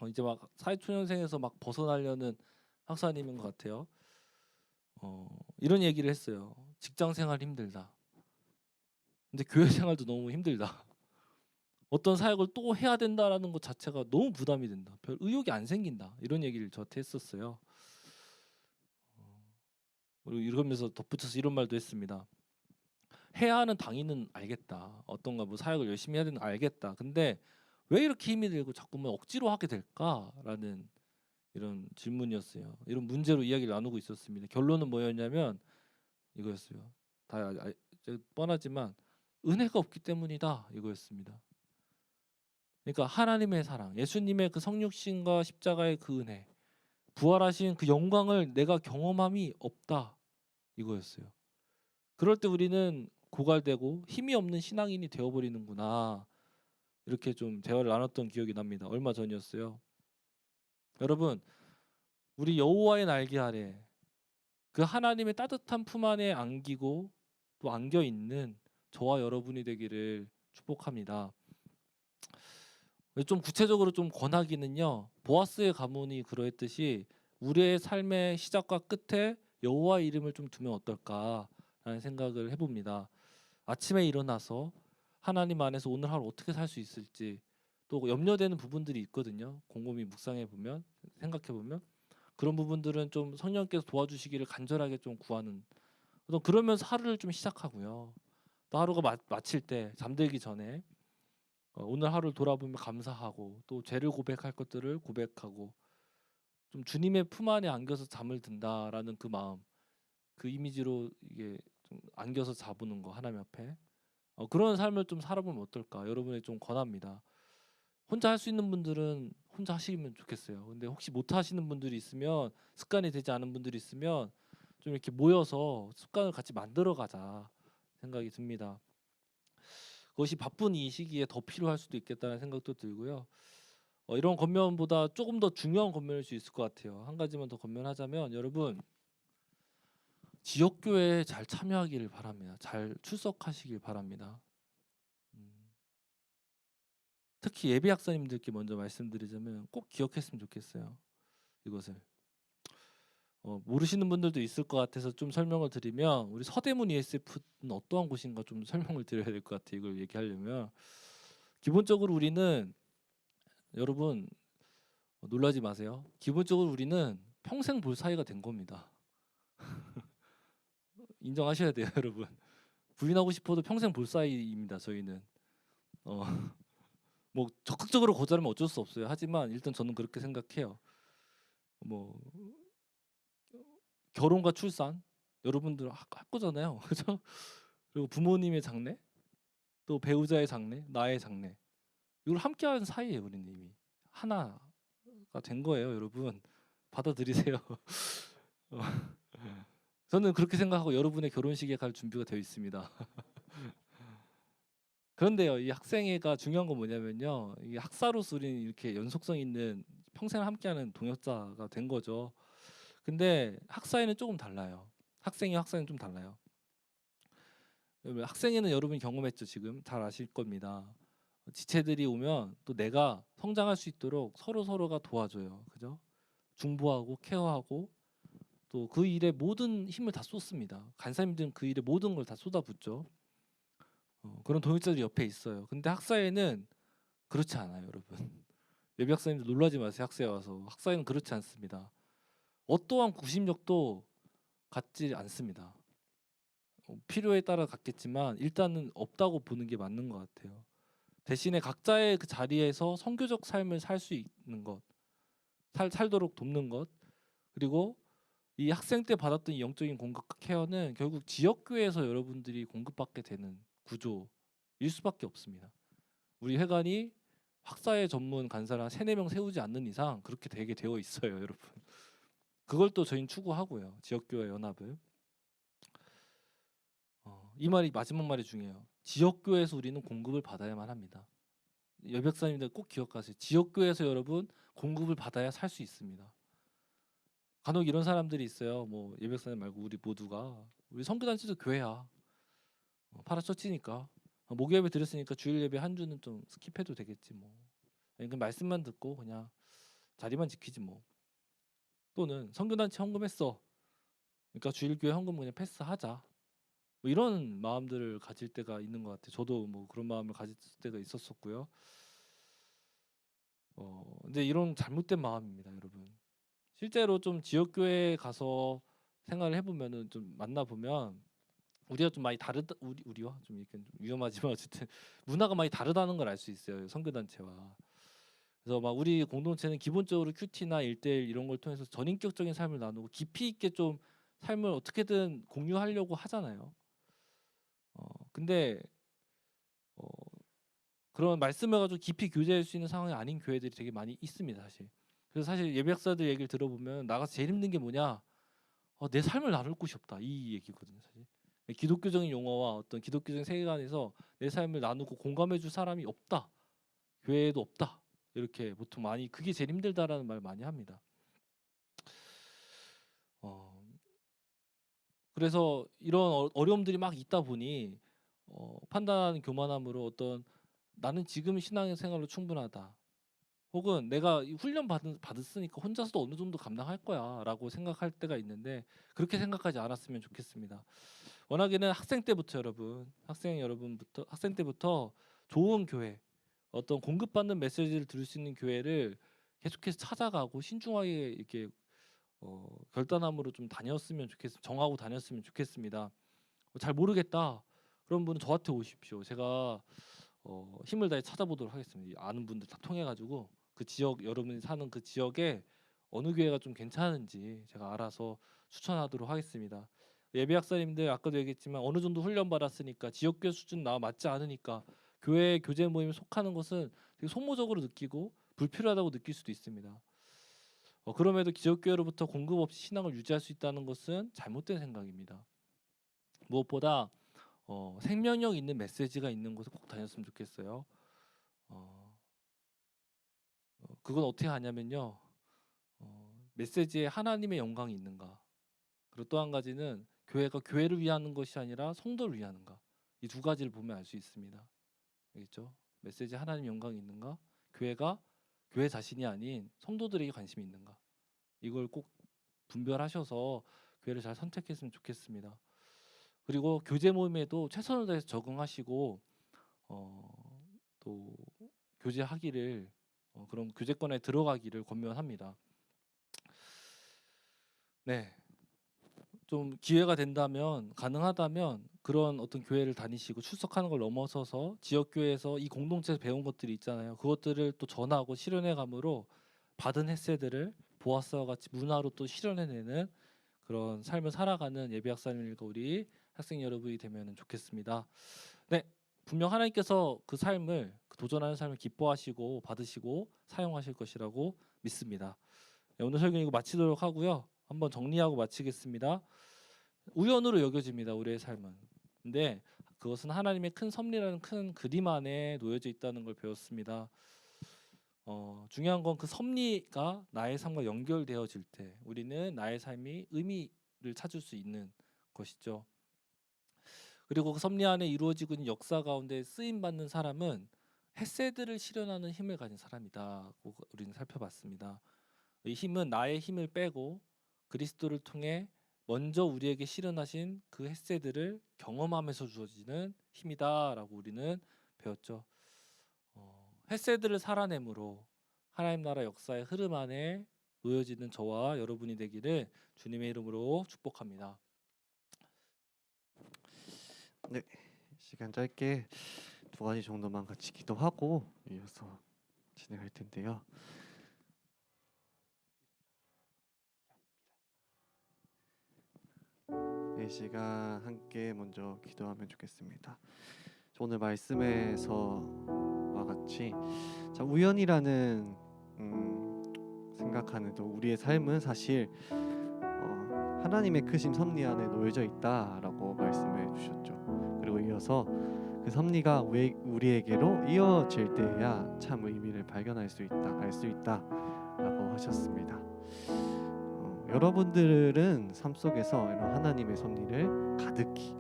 이제 막 사회초년생에서 막 벗어나려는 학사님인 것 같아요. 이런 얘기를 했어요. 직장 생활 힘들다. 근데 교회 생활도 너무 힘들다. 어떤 사역을 또 해야 된다라는 것 자체가 너무 부담이 된다. 별 의욕이 안 생긴다. 이런 얘기를 저한테 했었어요. 그리고 이러면서 덧붙여서 이런 말도 했습니다. 해야 하는 당위는 알겠다. 어떤가 뭐 사역을 열심히 해야 되는 거 알겠다. 근데 왜 이렇게 힘이 들고 자꾸만 억지로 하게 될까라는 이런 질문이었어요. 이런 문제로 이야기를 나누고 있었습니다. 결론은 뭐였냐면 이거였어요. 다 뻔하지만 은혜가 없기 때문이다. 이거였습니다. 그러니까 하나님의 사랑, 예수님의 그 성육신과 십자가의 그 은혜, 부활하신 그 영광을 내가 경험함이 없다. 이거였어요. 그럴 때 우리는 고갈되고 힘이 없는 신앙인이 되어버리는구나. 이렇게 좀 대화를 나눴던 기억이 납니다. 얼마 전이었어요. 여러분, 우리 여호와의 날개 아래 그 하나님의 따뜻한 품 안에 안기고 또 안겨 있는 저와 여러분이 되기를 축복합니다. 좀 구체적으로 좀 권하기는요. 보아스의 가문이 그러했듯이 우리의 삶의 시작과 끝에 여호와의 이름을 좀 두면 어떨까라는 생각을 해봅니다. 아침에 일어나서 하나님 안에서 오늘 하루 어떻게 살 수 있을지 또 염려되는 부분들이 있거든요. 곰곰이 묵상해 보면, 생각해 보면 그런 부분들은 좀 성령께서 도와주시기를 간절하게 좀 구하는. 그러면서 하루를 좀 시작하고요. 또 하루가 마칠 때 잠들기 전에 오늘 하루를 돌아보며 감사하고 또 죄를 고백할 것들을 고백하고 좀 주님의 품 안에 안겨서 잠을 든다라는 그 마음, 그 이미지로 이게 좀 안겨서 자보는 거 하나님 앞에 그런 삶을 좀 살아보면 어떨까 여러분에 좀 권합니다. 혼자 할 수 있는 분들은 혼자 하시면 좋겠어요. 근데 혹시 못 하시는 분들이 있으면, 습관이 되지 않은 분들이 있으면 좀 이렇게 모여서 습관을 같이 만들어 가자 생각이 듭니다. 그것이 바쁜 이 시기에 더 필요할 수도 있겠다는 생각도 들고요. 이런 권면보다 조금 더 중요한 권면일 수 있을 것 같아요. 한 가지만 더 권면하자면 여러분, 지역교회에 잘 참여하기를 바랍니다. 잘 출석하시길 바랍니다. 특히 예비 학사님들께 먼저 말씀드리자면 꼭 기억했으면 좋겠어요. 이것을 모르시는 분들도 있을 것 같아서 좀 설명을 드리면, 우리 서대문 ESF는 어떠한 곳인가 좀 설명을 드려야 될 것 같아요. 이걸 얘기하려면 기본적으로 우리는, 여러분 놀라지 마세요. 기본적으로 우리는 평생 볼 사이가 된 겁니다. 인정하셔야 돼요, 여러분. 부인하고 싶어도 평생 볼 사이입니다. 저희는 뭐 적극적으로 거절하면 어쩔 수 없어요. 하지만 일단 저는 그렇게 생각해요. 뭐 결혼과 출산 여러분들 할 거잖아요. 그죠? 그리고 부모님의 장래, 또 배우자의 장래, 나의 장래. 이걸 함께하는 사이예요, 우리는 이미. 하나가 된 거예요, 여러분. 받아들이세요. 어, 저는 그렇게 생각하고 여러분의 결혼식에 갈 준비가 되어 있습니다. 그런데요, 이 학생회가 중요한 건 뭐냐면요, 이게 학사로서 우리는 이렇게 연속성 있는 평생을 함께하는 동역자가 된 거죠. 근데 학사회는 조금 달라요. 학생회, 학사회는 좀 달라요. 학생회는 여러분이 경험했죠. 지금 잘 아실 겁니다. 지체들이 오면 또 내가 성장할 수 있도록 서로 서로가 도와줘요. 그죠? 중보하고 케어하고 또 그 일에 모든 힘을 다 쏟습니다. 간사님들은 그 일에 모든 걸 다 쏟아붓죠. 그런 동역자들이 옆에 있어요. 근데 학사회는 그렇지 않아요, 여러분. 예비 학사님들 놀라지 마세요. 학사에 와서. 학사회는 그렇지 않습니다. 어떠한 구심력도 갖지 않습니다. 필요에 따라 갖겠지만 일단은 없다고 보는 게 맞는 것 같아요. 대신에 각자의 그 자리에서 선교적 삶을 살 수 있는 것, 살도록 돕는 것, 그리고 이 학생 때 받았던 이 영적인 공급과 케어는 결국 지역교회에서 여러분들이 공급받게 되는 구조일 수밖에 없습니다. 우리 회관이 학사회 전문 간사를 한 3-4명 세우지 않는 이상 그렇게 되게 되어 있어요, 여러분. 그걸 또 저희는 추구하고요. 지역교회 연합을. 이 말이 마지막 말이 중요해요. 지역교회에서 우리는 공급을 받아야만 합니다. 여백사님들 꼭 기억하세요. 지역교회에서 여러분 공급을 받아야 살 수 있습니다. 간혹 이런 사람들이 있어요. 뭐 예백사님 말고 우리 모두가 우리 선교단체도 교회야. 파라처치니까 목요예배 드렸으니까 주일 예배 한 주는 좀 스킵해도 되겠지 뭐. 그 말씀만 듣고 그냥 자리만 지키지 뭐. 또는 선교단체 헌금했어. 그러니까 주일교회 헌금 그냥 패스하자. 뭐 이런 마음들을 가질 때가 있는 것 같아요. 저도 뭐 그런 마음을 가질 때가 있었었고요. 근데 이런 잘못된 마음입니다, 여러분. 실제로 좀 지역교회에 가서 생활을 해보면은 좀 만나보면 우리가 좀 많이 다르다 우리와 좀 이렇게 좀 위험하지만 어쨌든 문화가 많이 다르다는 걸 알 수 있어요. 선교단체와. 그래서 막 우리 공동체는 기본적으로 큐티나 1대1 이런 걸 통해서 전인격적인 삶을 나누고 깊이 있게 좀 삶을 어떻게든 공유하려고 하잖아요. 근데 어, 그런 말씀을 가지고 깊이 교제할 수 있는 상황이 아닌 교회들이 되게 많이 있습니다, 사실. 그래서 사실 예배학사들 얘기를 들어보면 나가서 제일 힘든 게 뭐냐? 내 삶을 나눌 곳이 없다. 이 얘기거든요, 사실. 기독교적인 용어와 어떤 기독교적인 세계관에서 내 삶을 나누고 공감해줄 사람이 없다. 교회에도 없다. 이렇게 보통 많이 그게 제일 힘들다라는 말 많이 합니다. 어, 그래서 이런 어려움들이 막 있다 보니 판단하는 교만함으로 어떤 나는 지금 신앙생활로 충분하다. 혹은 내가 이 훈련 받았으니까 혼자서도 어느 정도 감당할 거야라고 생각할 때가 있는데 그렇게 생각하지 않았으면 좋겠습니다. 워낙에는 학생 때부터 여러분, 학생 때부터 좋은 교회, 어떤 공급받는 메시지를 들을 수 있는 교회를 계속해서 찾아가고 신중하게 이렇게 결단함으로 좀 정하고 다녔으면 좋겠습니다. 잘 모르겠다. 그런 분은 저한테 오십시오. 제가 힘을 다해 찾아보도록 하겠습니다. 아는 분들 다 통해 가지고 그 지역 여러분이 사는 그 지역에 어느 교회가 좀 괜찮은지 제가 알아서 추천하도록 하겠습니다. 예배 학사님들 아까도 얘기했지만 어느 정도 훈련 받았으니까 지역교회 수준 나와 맞지 않으니까 교회 교제 모임에 속하는 것은 되게 소모적으로 느끼고 불필요하다고 느낄 수도 있습니다. 그럼에도 지역교회로부터 공급 없이 신앙을 유지할 수 있다는 것은 잘못된 생각입니다. 무엇보다 생명력 있는 메시지가 있는 곳에 꼭 다녔으면 좋겠어요. 그건 어떻게 하냐면요. 메시지에 하나님의 영광이 있는가. 그리고 또 한 가지는 교회가 교회를 위하는 것이 아니라 성도를 위하는가. 이 두 가지를 보면 알 수 있습니다. 알겠죠? 메시지에 하나님 영광이 있는가. 교회가 교회 자신이 아닌 성도들에게 관심이 있는가. 이걸 꼭 분별하셔서 교회를 잘 선택했으면 좋겠습니다. 그리고 교제 모임에도 최선을 다해서 적응하시고 또 교제하기를 그런 교제권에 들어가기를 권면합니다. 네, 좀 기회가 된다면 가능하다면 그런 어떤 교회를 다니시고 출석하는 걸 넘어서서 지역 교회에서 이 공동체에서 배운 것들이 있잖아요. 그것들을 또 전하고 실현해감으로 받은 햇새들을 보아스와 같이 문화로 또 실현해내는 그런 삶을 살아가는 예비학사님과 우리 학생 여러분이 되면 좋겠습니다. 네, 분명 하나님께서 그 삶을 그 도전하는 삶을 기뻐하시고 받으시고 사용하실 것이라고 믿습니다. 네, 오늘 설교 이거 마치도록 하고요. 한번 정리하고 마치겠습니다. 우연으로 여겨집니다. 우리의 삶은. 근데 그것은 하나님의 큰 섭리라는 큰 그림 안에 놓여져 있다는 걸 배웠습니다. 중요한 건 그 섭리가 나의 삶과 연결되어질 때 우리는 나의 삶이 의미를 찾을 수 있는 것이죠. 그리고 그 섭리 안에 이루어지고 있는 역사 가운데 쓰임 받는 사람은 햇새들을 실현하는 힘을 가진 사람이다고 우리는 살펴봤습니다. 이 힘은 나의 힘을 빼고 그리스도를 통해 먼저 우리에게 실현하신 그 햇새들을 경험하면서 주어지는 힘이다라고 우리는 배웠죠. 햇새들을 살아내므로 하나님 나라 역사의 흐름 안에 놓여지는 저와 여러분이 되기를 주님의 이름으로 축복합니다. 네, 시간 짧게 두 가지 정도만 같이 기도하고 이어서 진행할 텐데요. 이 시간 함께 먼저 기도하면 좋겠습니다. 오늘 말씀에서와 같이 우연이라는 생각하는 또 우리의 삶은 사실 하나님의 크신 섭리 안에 놓여져 있다라고 말씀해 주셨죠. 그리고 이어서 그 섭리가 우리에게로 이어질 때야 참 의미를 발견할 수 있다, 알 수 있다라고 하셨습니다. 여러분들은 삶 속에서 이런 하나님의 섭리를 가득히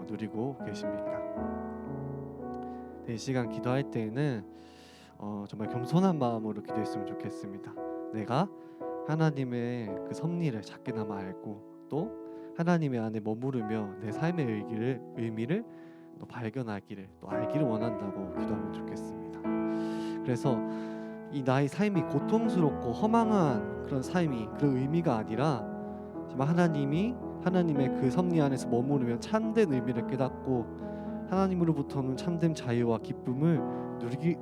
누리고 계십니까? 이 시간 기도할 때에는 정말 겸손한 마음으로 기도했으면 좋겠습니다. 내가 하나님의 그 섭리를 작게나마 알고 또 하나님의 안에 머무르며 내 삶의 의미를 또 발견하기를 또 알기를 원한다고 기도하면 좋겠습니다. 그래서 이 나의 삶이 고통스럽고 허망한 그런 삶이 그런 의미가 아니라 정말 하나님의 그 섭리 안에서 머무르면 참된 의미를 깨닫고 하나님으로부터는 참된 자유와 기쁨을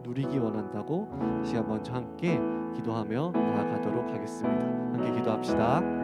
누리기 원한다고 시간 먼저 함께 기도하며 나아가도록 하겠습니다. 함께 기도합시다.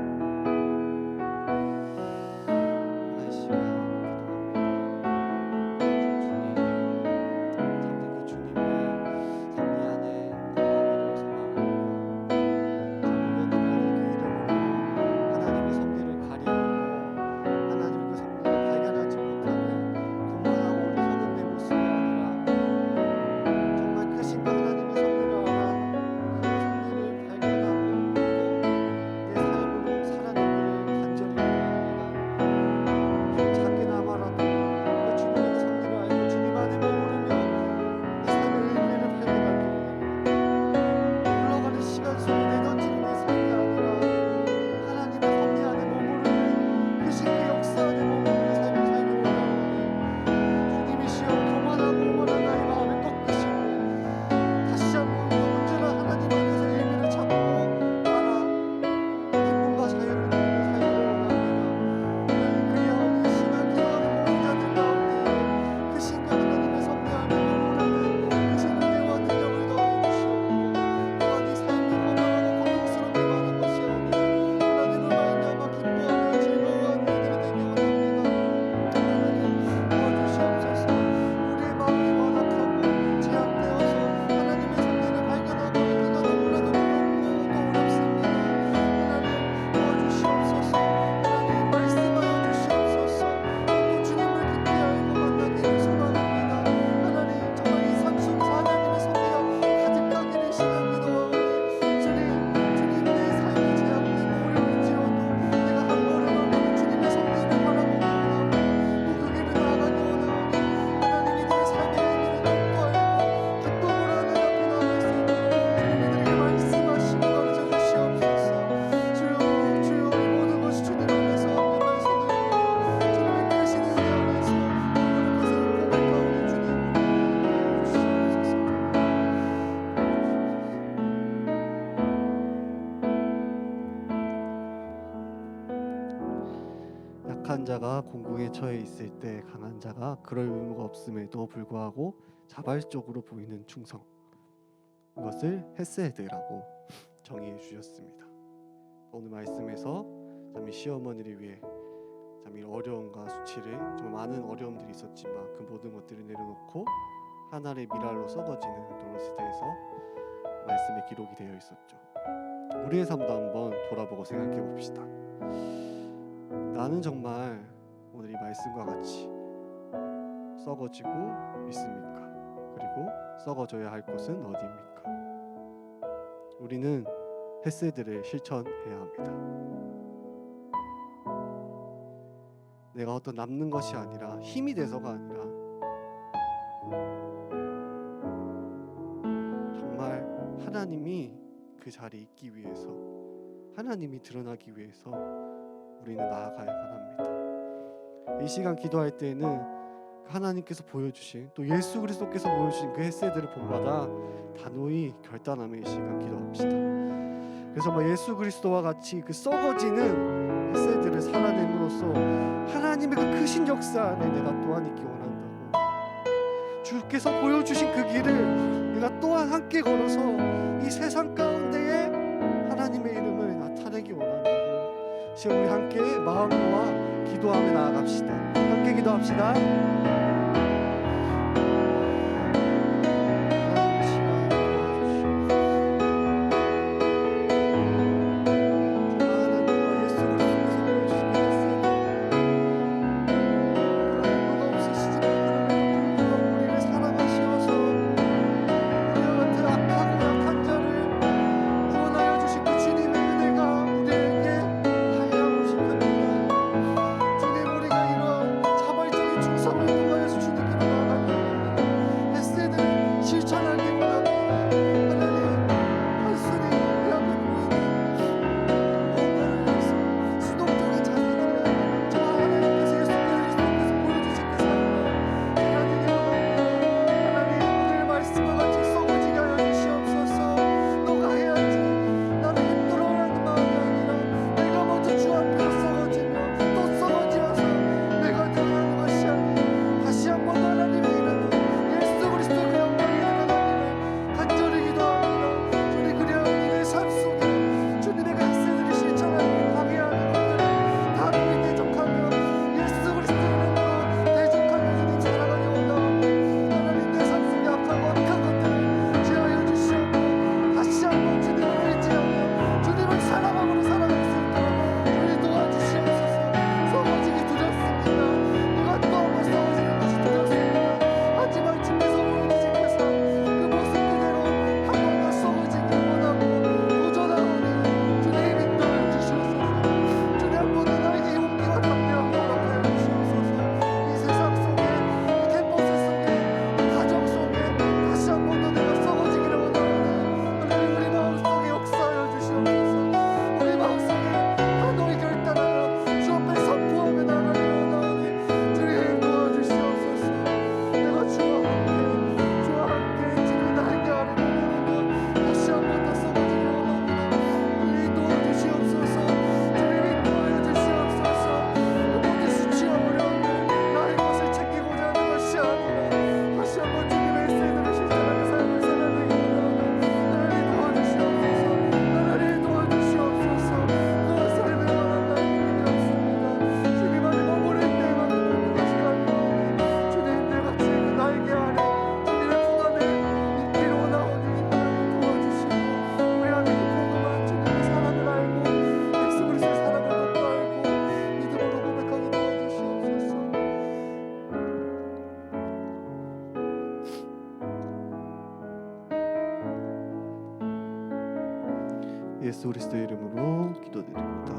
약한 자가 공궁에 처해 있을 때 강한 자가 그럴 의무가 없음에도 불구하고 자발적으로 보이는 충성, 이것을 헤세드라고 정의해 주셨습니다. 오늘 말씀에서 참 이 시어머니를 위해 참 이 어려움과 수치를, 좀 많은 어려움들이 있었지만 그 모든 것들을 내려놓고 하나의 미랄로 썩어지는 돌로시대에서 말씀이 기록이 되어 있었죠. 우리의 삶도 한번 돌아보고 생각해 봅시다. 나는 정말 오늘 이 말씀과 같이 썩어지고 있습니까? 그리고 썩어져야 할 곳은 어디입니까? 우리는 헤세드를 실천해야 합니다. 내가 어떤 남는 것이 아니라, 힘이 돼서가 아니라 정말 하나님이 그 자리에 있기 위해서, 하나님이 드러나기 위해서 우리는 나아가야만 합니다. 이 시간 기도할 때에는 하나님께서 보여주신, 또 예수 그리스도께서 보여주신 그 헤세드를 본받아 단호히 결단하며 이 시간 기도합시다. 그래서 예수 그리스도와 같이 그 썩어지는 헤세드를 살아냄으로써 하나님의 그 크신 역사 안에 내가 또한 있기 원한다고, 주께서 보여주신 그 길을 내가 또한 함께 걸어서 이 세상 가운데에 하나님의 이름을 나타내기 원한다고, 지금 우리 함께 마음 모아 기도하며 나아갑시다. 함께 기도합시다. 예수 그리스도의 이름으로 기도드립니다.